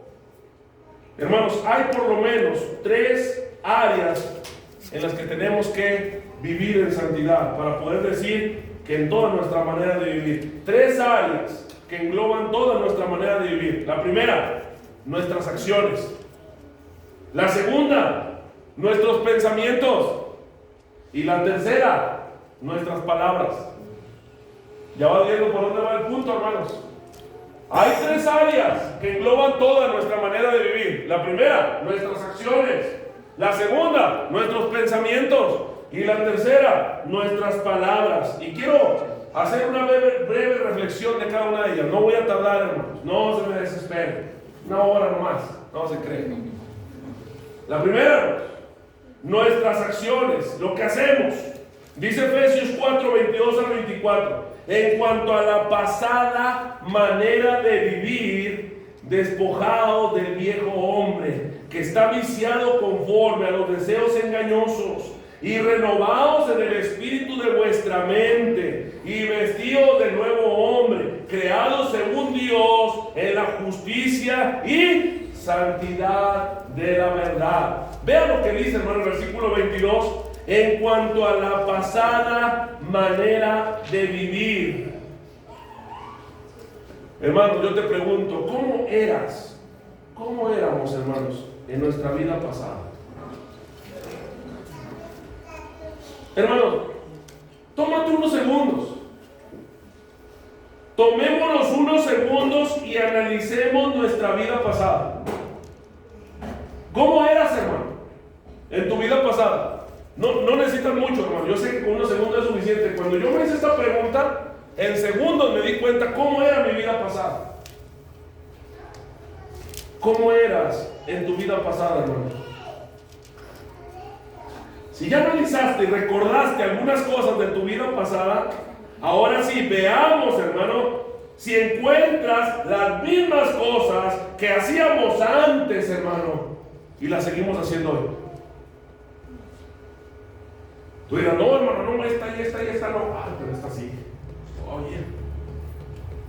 Hermanos, hay por lo menos 3 áreas en las que tenemos que vivir en santidad para poder decir que en toda nuestra manera de vivir. 3 áreas que engloban toda nuestra manera de vivir. La primera, nuestras acciones. La segunda, nuestros pensamientos. Y la tercera, nuestras palabras. Ya va viendo por dónde va el punto, hermanos. Hay 3 áreas que engloban toda nuestra manera de vivir. La primera, nuestras acciones. La segunda, nuestros pensamientos. Y la tercera, nuestras palabras. Y quiero hacer una breve reflexión de cada una de ellas. No voy a tardar, hermanos. No se me desesperen. 1 hora nomás. No se creen. La primera, nuestras acciones. Lo que hacemos. Dice Efesios 4, 22 al 24. En cuanto a la pasada manera de vivir, despojados del viejo hombre, que está viciado conforme a los deseos engañosos, y renovados en el espíritu de vuestra mente, y vestidos del nuevo hombre, creados según Dios en la justicia y santidad de la verdad. Vean lo que dice, hermano, el versículo 22. En cuanto a la pasada manera de vivir. Hermano, yo te pregunto, ¿cómo eras? ¿Cómo éramos, hermanos, en nuestra vida pasada? Hermano, tómate unos segundos. Tomémonos unos segundos y analicemos nuestra vida pasada. ¿Cómo eras, hermano, en tu vida pasada? No necesitas mucho, hermano. Yo sé que con unos segundos es suficiente. Cuando yo me hice esta pregunta, en segundos me di cuenta cómo era mi vida pasada. ¿Cómo eras en tu vida pasada, hermano? Si ya analizaste y recordaste algunas cosas de tu vida pasada, ahora sí, veamos, hermano, si encuentras las mismas cosas que hacíamos antes, hermano, y las seguimos haciendo hoy. Tú dirás, no, hermano, no, esta, no. Ah, pero esta sí. Oye.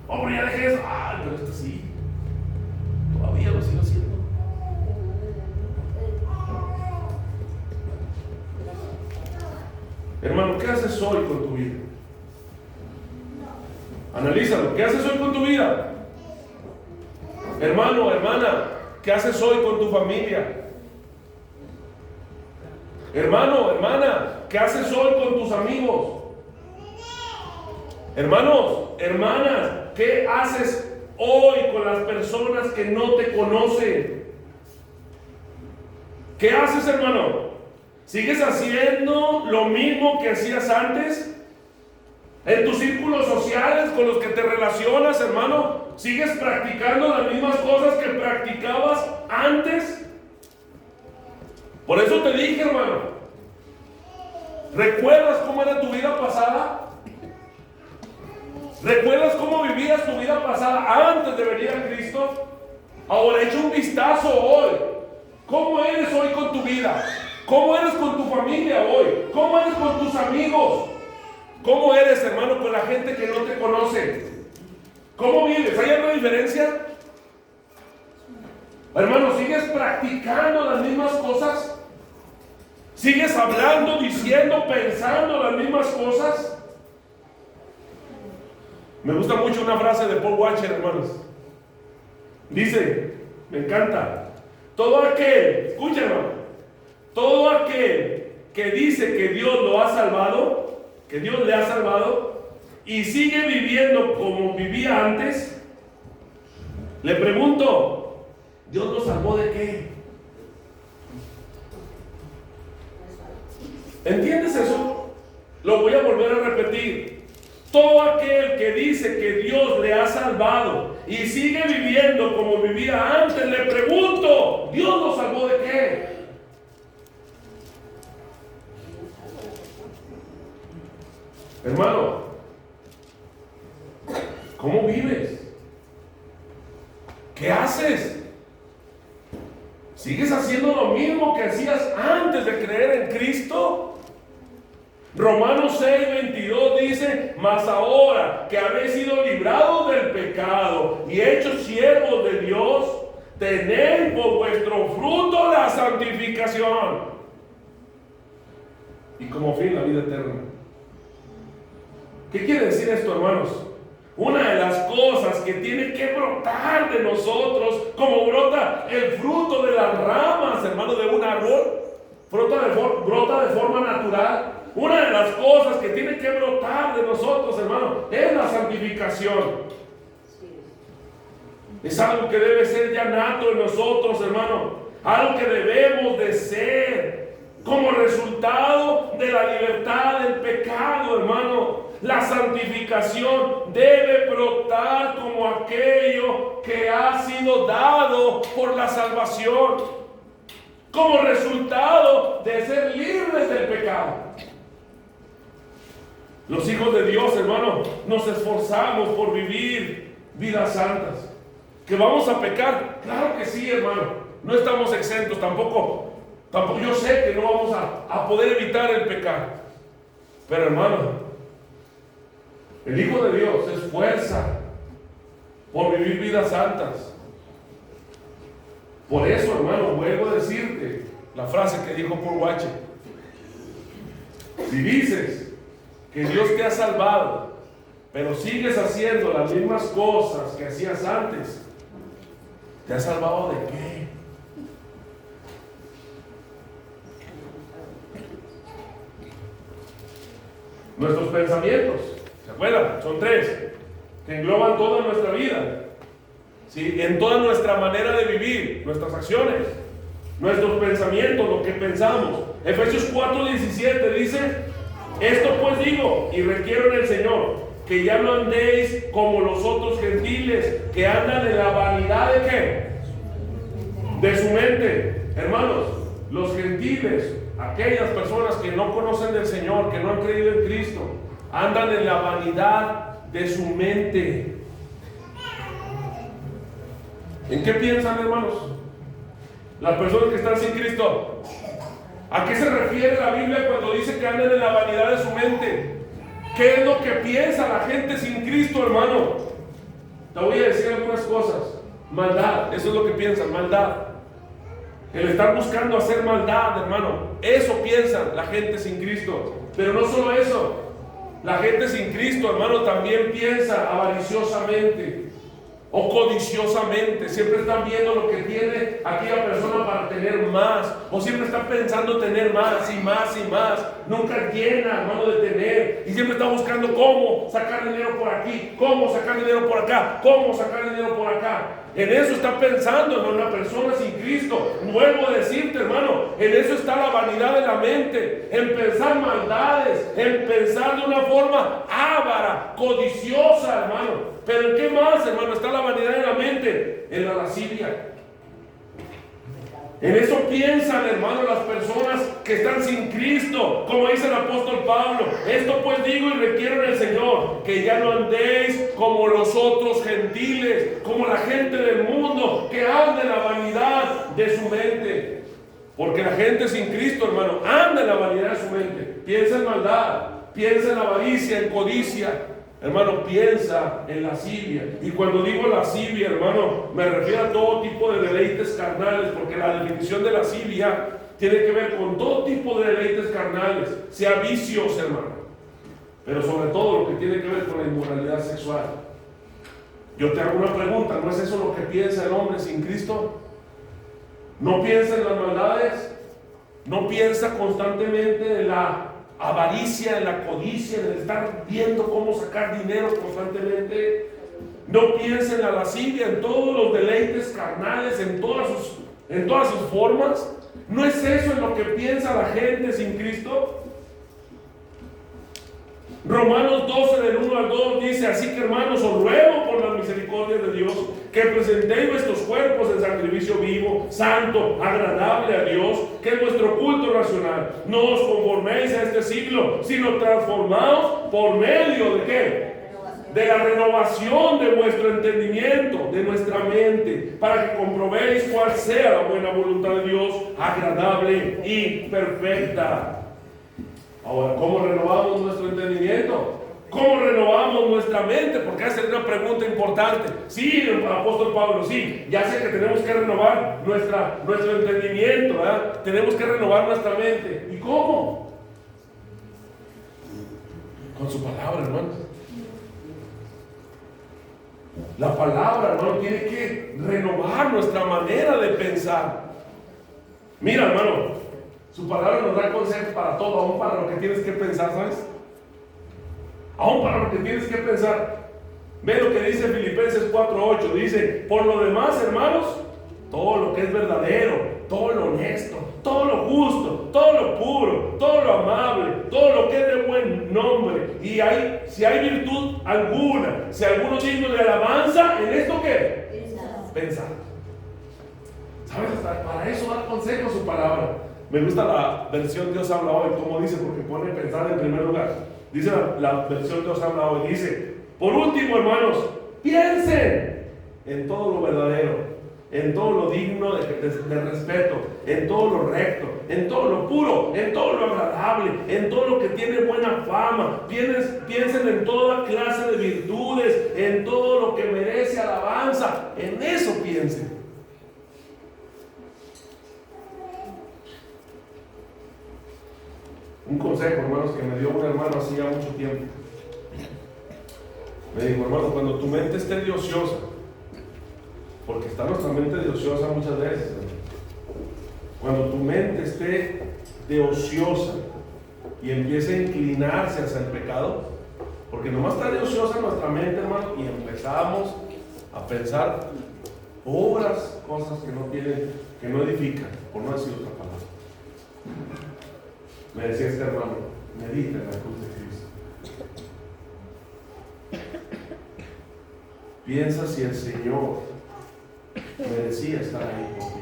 Oh, pero ya dejé eso. Ah, pero esta sí. Todavía lo sigo haciendo. Hermano, ¿qué haces hoy con tu vida? Analízalo. ¿Qué haces hoy con tu vida? Hermano, hermana, ¿qué haces hoy con tu familia? Hermano, hermana, ¿qué haces hoy con tus amigos? Hermanos, hermanas, ¿qué haces hoy con las personas que no te conocen? ¿Qué haces, hermano? ¿Sigues haciendo lo mismo que hacías antes? ¿En tus círculos sociales con los que te relacionas, hermano? ¿Sigues practicando las mismas cosas que practicabas antes? Por eso te dije, hermano, ¿recuerdas cómo era tu vida pasada? ¿Recuerdas cómo vivías tu vida pasada antes de venir a Cristo? Ahora echa un vistazo hoy. ¿Cómo eres hoy con tu vida? ¿Cómo eres con tu familia hoy? ¿Cómo eres con tus amigos? ¿Cómo eres, hermano, con la gente que no te conoce? ¿Cómo vives? ¿Hay alguna diferencia? Hermano, ¿sigues practicando las mismas cosas? ¿Sigues hablando, diciendo, pensando las mismas cosas? Me gusta mucho una frase de Paul Washer, hermanos. Dice, me encanta, todo aquel, escúchame, todo aquel que dice que Dios lo ha salvado, que Dios le ha salvado, y sigue viviendo como vivía antes, le pregunto, ¿Dios lo salvó de qué? ¿Entiendes eso? Lo voy a volver a repetir. Todo aquel que dice que Dios le ha salvado y sigue viviendo como vivía antes, le pregunto, ¿Dios lo salvó de qué? Hermano, ¿cómo vives? ¿Qué haces? ¿Sigues haciendo lo mismo que hacías antes de creer en Cristo? Romanos 6:22 dice, mas ahora que habéis sido librados del pecado y hechos siervos de Dios, tened por vuestro fruto la santificación y como fin la vida eterna. ¿Qué quiere decir esto, hermanos? Una de las cosas que tiene que brotar de nosotros, como brota el fruto de las ramas, hermano, de un árbol, brota de forma natural. Una de las cosas que tiene que brotar de nosotros, hermano, es la santificación. Es algo que debe ser ya nato en nosotros, hermano. Algo que debemos de ser como resultado de la libertad del pecado, hermano. La santificación debe brotar como aquello que ha sido dado por la salvación, como resultado de ser libres del pecado. Los hijos de Dios, hermano, nos esforzamos por vivir vidas santas. ¿Que vamos a pecar? Claro que sí, hermano. No estamos exentos, tampoco yo sé que no vamos a poder evitar el pecar. Pero, hermano, el Hijo de Dios se esfuerza por vivir vidas santas. Por eso, hermano, vuelvo a decirte la frase que dijo Paul Washer. Si dices que Dios te ha salvado, pero sigues haciendo las mismas cosas que hacías antes, ¿te ha salvado de qué? Nuestros pensamientos, ¿se acuerdan? Son 3, que engloban toda nuestra vida, ¿sí? En toda nuestra manera de vivir, nuestras acciones, nuestros pensamientos, lo que pensamos. Efesios 4:17 dice, esto pues digo y requiero en el Señor, que ya no andéis como los otros gentiles, que andan en la vanidad de ¿qué? De su mente. Hermanos, los gentiles, aquellas personas que no conocen del Señor, que no han creído en Cristo, andan en la vanidad de su mente. ¿En qué piensan, hermanos? Las personas que están sin Cristo. ¿A qué se refiere la Biblia cuando dice que andan en la vanidad de su mente? ¿Qué es lo que piensa la gente sin Cristo, hermano? Te voy a decir algunas cosas. Maldad, eso es lo que piensan, maldad. El estar buscando hacer maldad, hermano. Eso piensa la gente sin Cristo. Pero no solo eso. La gente sin Cristo, hermano, también piensa avariciosamente o codiciosamente. Siempre están viendo lo que tiene aquella persona para tener más, o siempre están pensando tener más y más y más. Nunca llena, hermano, de tener, y siempre está buscando cómo sacar dinero por aquí, cómo sacar dinero por acá, cómo sacar dinero por acá. En eso está pensando, hermano, una persona sin Cristo. Vuelvo a decirte, hermano, en eso está la vanidad de la mente, en pensar maldades, en pensar de una forma avara, codiciosa, hermano. Pero ¿en qué más, hermano? Está la vanidad en la mente, en la lascivia. En eso piensan, hermano, las personas que están sin Cristo, como dice el apóstol Pablo. Esto pues digo y requiero en el Señor, que ya no andéis como los otros gentiles, como la gente del mundo, que anda en la vanidad de su mente. Porque la gente sin Cristo, hermano, anda en la vanidad de su mente. Piensa en maldad, piensa en avaricia, en codicia. Hermano, piensa en lascivia. Y cuando digo lascivia, hermano, me refiero a todo tipo de deleites carnales, porque la definición de lascivia tiene que ver con todo tipo de deleites carnales, sea vicios, hermano, pero sobre todo lo que tiene que ver con la inmoralidad sexual. Yo te hago una pregunta, ¿no es eso lo que piensa el hombre sin Cristo? ¿No piensa en las maldades? ¿No piensa constantemente en la avaricia, en la codicia, en el estar viendo cómo sacar dinero constantemente? ¿No piensa en la lascivia, en todos los deleites carnales, en todas sus formas? ¿No es eso en lo que piensa la gente sin Cristo? Romanos 12 del 1 al 2 dice: así que, hermanos, os ruego por la misericordia de Dios que presentéis vuestros cuerpos en sacrificio vivo, santo, agradable a Dios, que es vuestro culto racional. No os conforméis a este siglo, sino transformaos por medio de ¿qué? De la renovación de vuestro entendimiento, de nuestra mente, para que comprobéis cuál sea la buena voluntad de Dios, agradable y perfecta. Ahora, ¿cómo renovamos nuestro entendimiento? ¿Cómo renovamos nuestra mente? Porque esa es una pregunta importante. Sí, el apóstol Pablo, sí, ya sé que tenemos que renovar nuestro entendimiento, ¿verdad? Tenemos que renovar nuestra mente. ¿Y cómo? Con su palabra, hermano. La palabra, hermano, tiene que renovar nuestra manera de pensar. Mira, hermano, su palabra nos da consejos para todo, aún para lo que tienes que pensar, ¿sabes? Aún para lo que tienes que pensar. Ve lo que dice Filipenses 4:8. Dice: por lo demás, hermanos, todo lo que es verdadero, todo lo honesto, todo lo justo, todo lo puro, todo lo amable, todo lo que es de buen nombre, y si hay virtud alguna, si alguno digno de alabanza, ¿en esto qué? Pensar. ¿Sabes? Hasta para eso da consejo su palabra. Me gusta la versión Dios habla hoy, como dice, porque pone pensar en primer lugar. Dice la versión Dios habla hoy, dice: por último, hermanos, piensen en todo lo verdadero, en todo lo digno de respeto, en todo lo recto, en todo lo puro, en todo lo agradable, en todo lo que tiene buena fama. Piensen en toda clase de virtudes, en todo lo que merece alabanza. En eso piensen. Un consejo, hermanos, que me dio un hermano hace ya mucho tiempo. Me dijo: hermano, cuando tu mente esté de ociosa, porque está nuestra mente de ociosa muchas veces, cuando tu mente esté de ociosa y empiece a inclinarse hacia el pecado, porque nomás está de ociosa nuestra mente, hermano, y empezamos a pensar obras, cosas que no edifican, por no decir otra palabra. Me decía este hermano: medita en la cruz de Cristo. Piensa si el Señor merecía estar ahí por ti.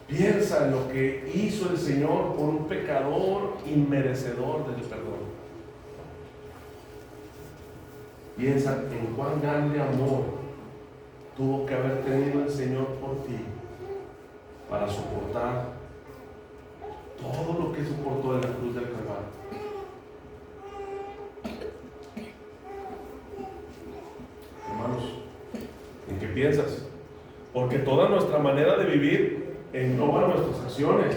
Piensa en lo que hizo el Señor por un pecador inmerecedor del perdón. Piensa en cuán grande amor tuvo que haber tenido el Señor por ti para soportar todo lo que soportó en la cruz del Calvario. Hermanos, ¿en qué piensas? Porque toda nuestra manera de vivir engloba nuestras acciones,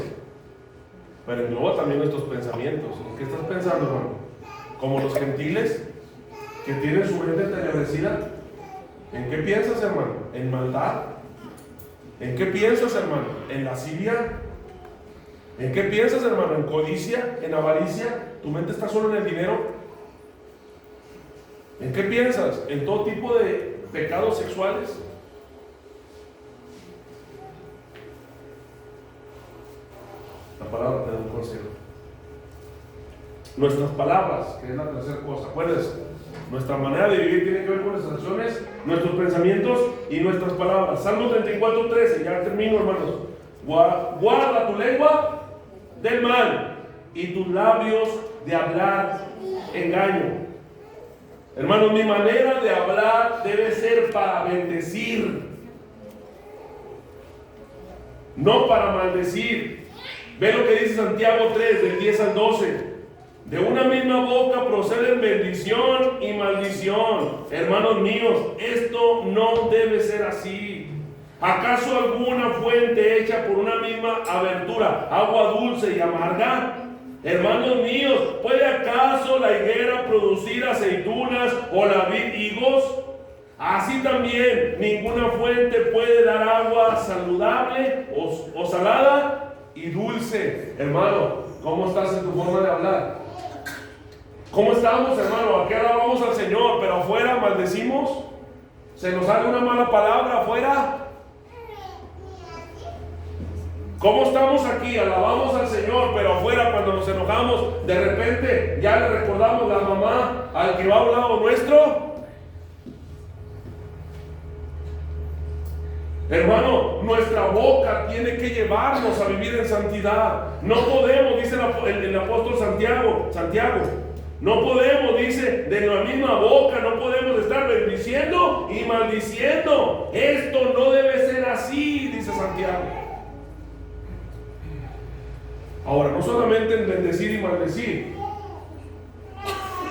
pero engloba también nuestros pensamientos. ¿En qué estás pensando, hermano? ¿Como los gentiles que tienen su mente entenebrecida? ¿En qué piensas, hermano? ¿En maldad? ¿En qué piensas, hermano? ¿En lascivia? ¿En qué piensas, hermano? ¿En codicia? ¿En avaricia? ¿Tu mente está solo en el dinero? ¿En qué piensas? ¿En todo tipo de pecados sexuales? La palabra te da un consejo. nuestras palabras, que es la tercera cosa. Acuérdense, nuestra manera de vivir tiene que ver con nuestras acciones, nuestros pensamientos y nuestras palabras. Salmo 34:13, ya termino, hermanos. Guarda tu lengua del mal y tus labios de hablar engaño. Hermanos, mi manera de hablar debe ser para bendecir, no para maldecir. Ve lo que dice Santiago 3, del 10 al 12. De una misma boca proceden bendición y maldición. Hermanos míos, esto no debe ser así. ¿Acaso alguna fuente hecha por una misma abertura, agua dulce y amarga? Hermanos míos, ¿puede acaso la higuera producir aceitunas o la vid higos? Así también ninguna fuente puede dar agua saludable o salada y dulce. Hermano, ¿cómo estás en tu forma de hablar? ¿Cómo estamos, hermano? Aquí alabamos al Señor, pero afuera maldecimos. ¿Se nos sale una mala palabra afuera? ¿Cómo estamos aquí? Alabamos al Señor, pero afuera cuando nos enojamos, de repente ya le recordamos la mamá al que va a un lado nuestro. Hermano, nuestra boca tiene que llevarnos a vivir en santidad. No podemos, dice el apóstol Santiago, no podemos, dice, de la misma boca, no podemos estar bendiciendo y maldiciendo. Esto no debe ser así, dice Santiago. Ahora, no solamente en bendecir y maldecir.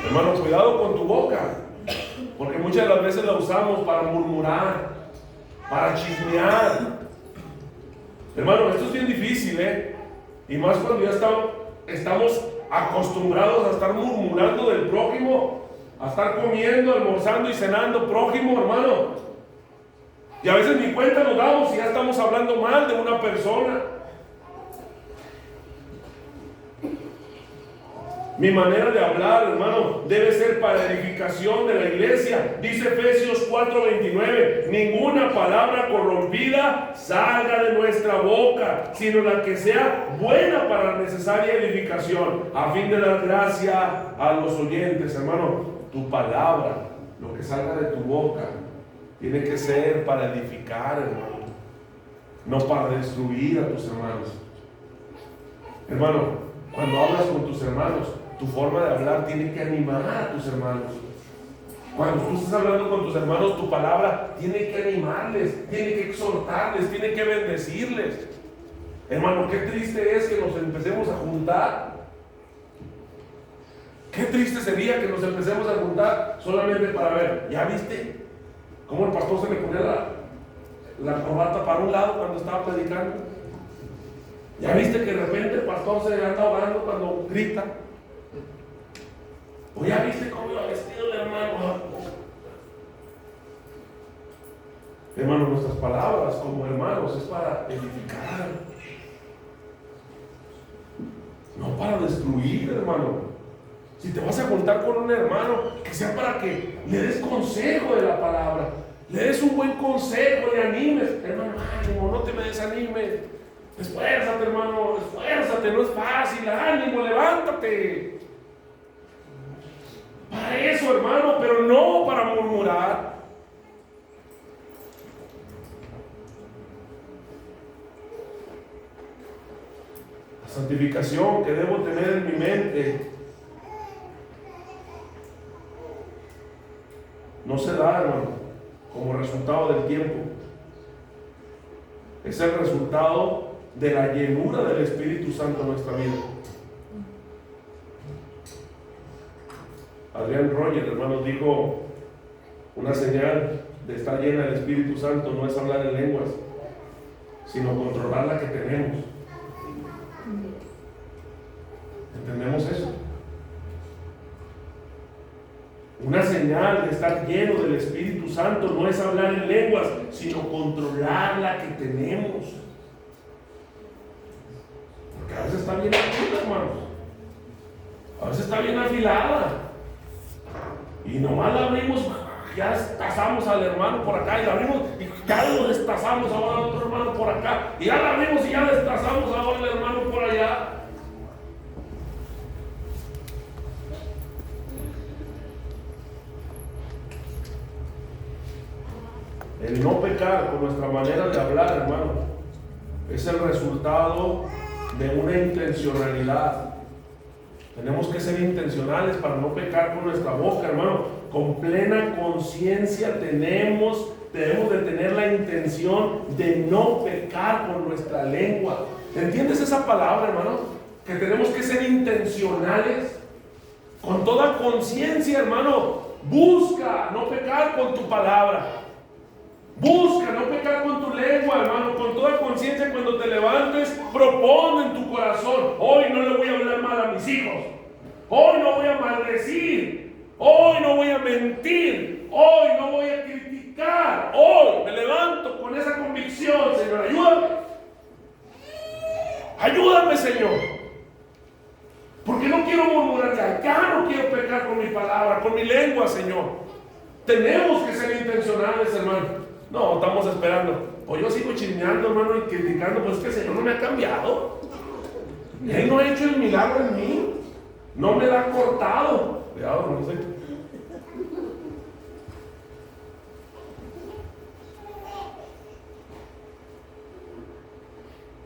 Hermano, cuidado con tu boca, porque muchas de las veces la usamos para murmurar, para chismear. Hermano, esto es bien difícil, y más cuando ya estamos acostumbrados a estar murmurando del prójimo, a estar comiendo, almorzando y cenando prójimo, hermano. Y a veces ni cuenta nos damos y ya estamos hablando mal de una persona. Mi manera de hablar, hermano, debe ser para edificación de la iglesia. Dice Efesios 4:29, ninguna palabra corrompida salga de nuestra boca, sino la que sea buena para la necesaria edificación, a fin de dar gracia a los oyentes. Hermano, tu palabra, lo que salga de tu boca, tiene que ser para edificar, hermano, no para destruir a tus hermanos. Hermano, cuando hablas con tus hermanos, tu forma de hablar tiene que animar a tus hermanos. Cuando tú estás hablando con tus hermanos, tu palabra tiene que animarles, tiene que exhortarles, tiene que bendecirles. Hermano, qué triste es que nos empecemos a juntar. Qué triste sería que nos empecemos a juntar solamente para ver. ¿Ya viste cómo el pastor se le ponía la corbata para un lado cuando estaba predicando? ¿Ya viste que de repente el pastor se anda ahogando cuando grita? ¿O ya viste cómo iba vestido el hermano? Hermano, nuestras palabras como hermanos es para edificar, no para destruir, hermano. Si te vas a juntar con un hermano, que sea para que le des consejo de la palabra, le des un buen consejo, le animes. Hermano, ánimo, no te me desanimes. Esfuérzate, hermano, esfuérzate, no es fácil, ánimo, levántate. Para eso, hermano, pero no para murmurar. La santificación que debo tener en mi mente no se da, hermano, como resultado del tiempo. Es el resultado de la llenura del Espíritu Santo en nuestra vida. Adrián Roger, hermanos, dijo: una señal de estar llena del Espíritu Santo no es hablar en lenguas, sino controlar la que tenemos. ¿Entendemos eso? Una señal de estar lleno del Espíritu Santo no es hablar en lenguas, sino controlar la que tenemos. Porque a veces está bien afilada, hermanos. A veces está bien afilada. Y nomás la abrimos, ya destazamos al hermano por acá, y la abrimos y ya lo destazamos ahora al otro hermano por acá, y ya la abrimos y ya destazamos ahora al hermano por allá. pecar con nuestra manera de hablar, hermano, es el resultado de una intencionalidad. Tenemos que ser intencionales para no pecar con nuestra boca, hermano. Con plena conciencia tenemos de tener la intención de no pecar con nuestra lengua. ¿Entiendes esa palabra, hermano? Que tenemos que ser intencionales con toda conciencia, hermano. Busca no pecar con tu palabra. Busca no pecar con tu lengua, hermano. Con toda conciencia, cuando te levantes, propon en tu corazón: hoy no le voy a hablar mal a mis hijos. Hoy no voy a maldecir. Hoy no voy a mentir. Hoy no voy a criticar. Hoy me levanto con esa convicción. Señor, ayúdame. Ayúdame, Señor. Porque no quiero murmurar ya no quiero pecar con mi palabra, con mi lengua, Señor. Tenemos que ser intencionales, hermano. No, estamos esperando. O yo sigo chismeando, hermano, y criticando. Pues es que el Señor no me ha cambiado. Él no ha hecho el milagro en mí. No me la ha cortado. Cuidado, no sé.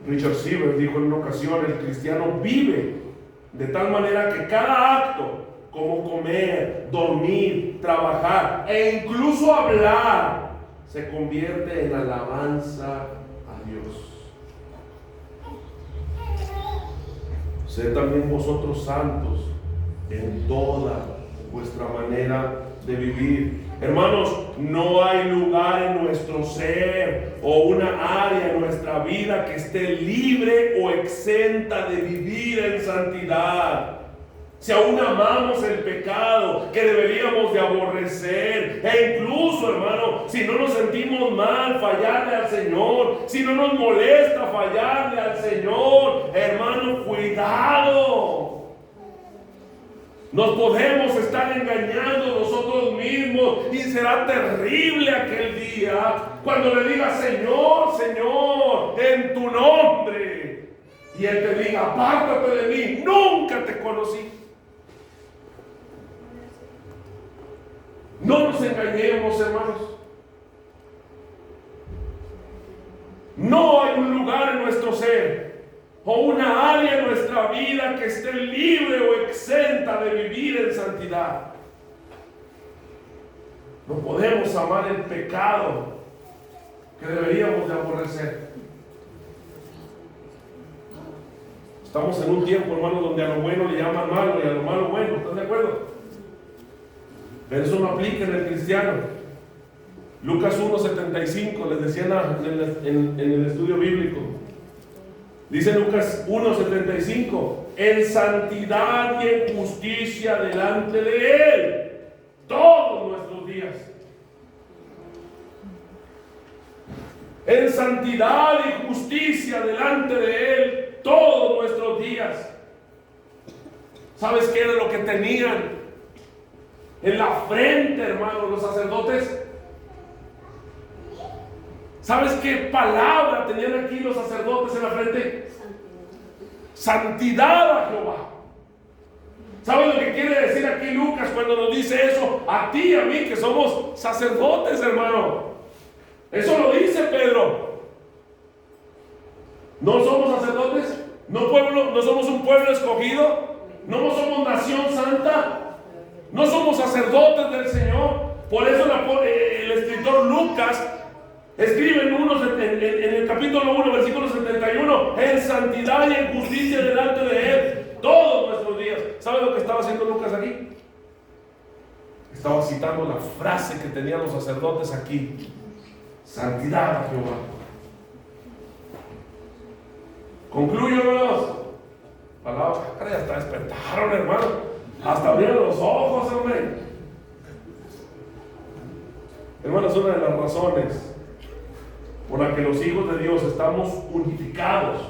Richard Sieber dijo en una ocasión: el cristiano vive de tal manera que cada acto, como comer, dormir, trabajar e incluso hablar, se convierte en alabanza a Dios. Sed también vosotros santos en toda vuestra manera de vivir. Hermanos, no hay lugar en nuestro ser o una área en nuestra vida que esté libre o exenta de vivir en santidad. Si aún amamos el pecado que deberíamos de aborrecer, e incluso, hermano, si no nos sentimos mal fallarle al Señor, si no nos molesta fallarle al Señor, hermano, cuidado. Nos podemos estar engañando nosotros mismos y será terrible aquel día cuando le diga: Señor, Señor, en tu nombre, y Él te diga: apártate de mí, nunca te conocí. No nos engañemos, hermanos. No hay un lugar en nuestro ser o una área en nuestra vida que esté libre o exenta de vivir en santidad. No podemos amar el pecado que deberíamos de aborrecer. Estamos en un tiempo, hermano, donde a lo bueno le llaman malo y a lo malo bueno. ¿Están de acuerdo? Pero eso no aplica en el cristiano. Lucas 1:75, les decía en el estudio bíblico. Dice Lucas 1:75: en santidad y en justicia delante de Él todos nuestros días. En santidad y justicia delante de Él todos nuestros días. ¿Sabes qué era lo que tenían en la frente, hermano, los sacerdotes? ¿Sabes qué palabra tenían aquí los sacerdotes en la frente? Santidad a Jehová. ¿Sabes lo que quiere decir aquí Lucas cuando nos dice eso? A ti y a mí, que somos sacerdotes, hermano. Eso lo dice Pedro. ¿No somos sacerdotes? ¿No somos un pueblo escogido? ¿No somos nación santa? ¿No somos sacerdotes del Señor? Por eso el escritor Lucas escribe en el capítulo 1, versículo 71: en santidad y en justicia delante de Él todos nuestros días. ¿Sabe lo que estaba haciendo Lucas aquí? Estaba citando la frase que tenían los sacerdotes aquí: santidad a Jehová. Concluyo, hermanos. Palabra, ya hasta despertaron, hermano. Hasta abrieron los ojos, hombre. Hermanos, una de las razones por la que los hijos de Dios estamos unificados,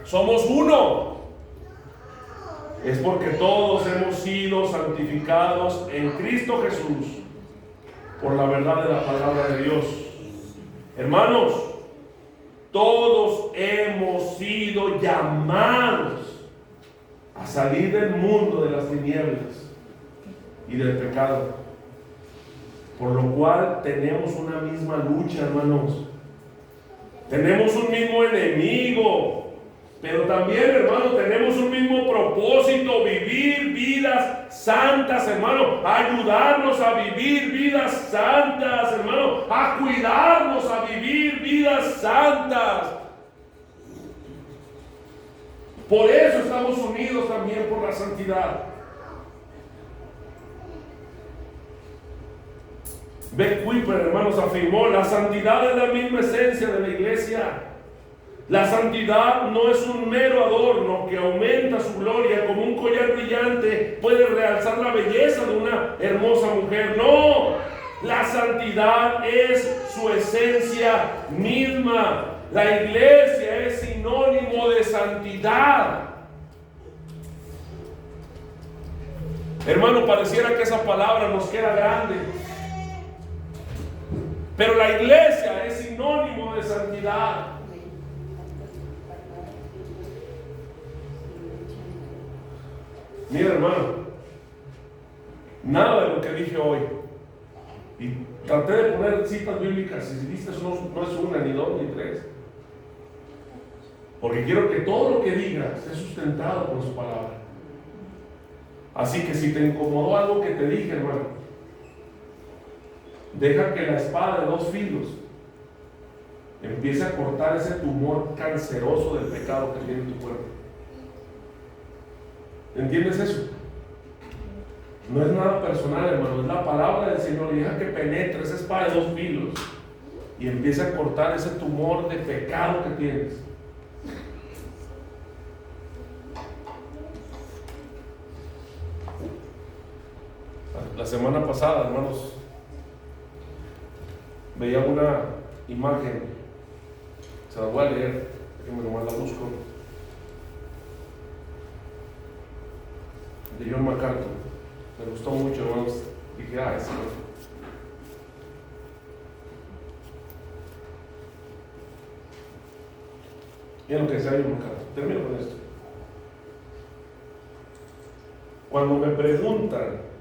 somos uno, es porque todos hemos sido santificados en Cristo Jesús por la verdad de la palabra de Dios. Hermanos, todos hemos sido llamados a salir del mundo de las tinieblas y del pecado. Por lo cual tenemos una misma lucha, hermanos. Tenemos un mismo enemigo, pero también, hermano, tenemos un mismo propósito: vivir vidas santas, hermano, ayudarnos a vivir vidas santas, hermano, a cuidarnos a vivir vidas santas. Por eso estamos unidos también por la santidad. Beck Kuiper, hermanos, afirmó: la santidad es la misma esencia de la iglesia. La santidad no es un mero adorno que aumenta su gloria como un collar brillante puede realzar la belleza de una hermosa mujer. No, la santidad es su esencia misma. La iglesia es sinónimo de santidad. Hermano, pareciera que esa palabra nos queda grande, pero la iglesia es sinónimo de santidad. Mira, hermano, nada de lo que dije hoy, y traté de poner citas bíblicas, si viste, no es una, ni dos, ni tres, porque quiero que todo lo que diga esté sustentado por su palabra. Así que si te incomodó algo que te dije, hermano, deja que la espada de dos filos empiece a cortar ese tumor canceroso del pecado que tiene tu cuerpo. ¿Entiendes eso? No es nada personal, hermano, es la palabra del Señor. Y deja que penetre esa espada de dos filos y empiece a cortar ese tumor de pecado que tienes. La semana pasada, hermanos, veía una imagen, se la voy a leer, déjenme nomás la busco, de John MacArthur. Me gustó mucho, hermanos. Dije, es bien lo que decía John MacArthur. Termino con esto. Cuando me preguntan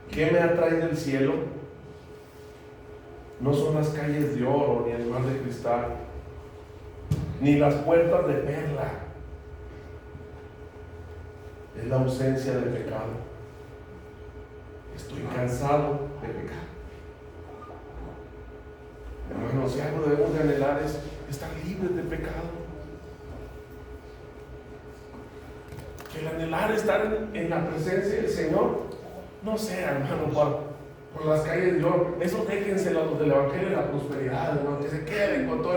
¿qué me atrae del cielo? No son las calles de oro, ni el mar de cristal, ni las puertas de perla. Es la ausencia de pecado. Estoy cansado de pecar. Hermanos, si algo debemos de anhelar es estar libres de pecado. Que el anhelar estar en la presencia del Señor no sea, hermano, por las calles de oro. Eso déjense los del Evangelio de la prosperidad, hermano, que se queden con todo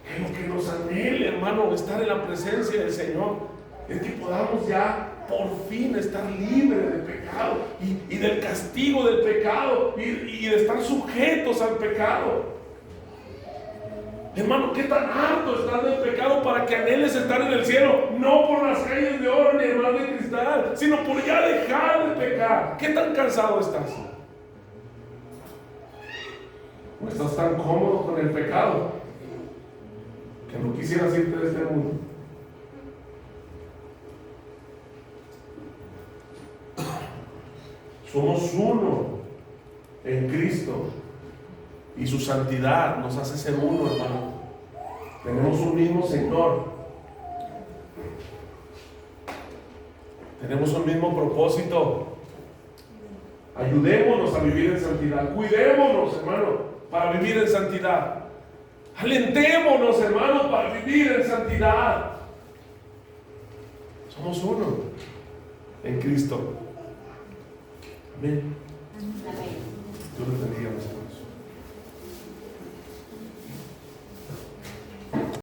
que lo que nos anhele, hermano, estar en la presencia del Señor, es que podamos ya por fin estar libres del pecado y del castigo del pecado y de estar sujetos al pecado. Hermano, ¿qué tan harto estás del pecado para que anheles estar en el cielo? No por las calles de oro ni el mar de cristal, sino por ya dejar de pecar. ¿Qué tan cansado estás? ¿O estás tan cómodo con el pecado que no quisieras irte de este mundo? Somos uno en Cristo y su santidad nos hace ser uno, hermano. Tenemos un mismo Señor, tenemos un mismo propósito. Ayudémonos a vivir en santidad, cuidémonos, hermano, para vivir en santidad. Alentémonos, hermano, para vivir en santidad. Somos uno en Cristo. Amén. Dios les bendiga.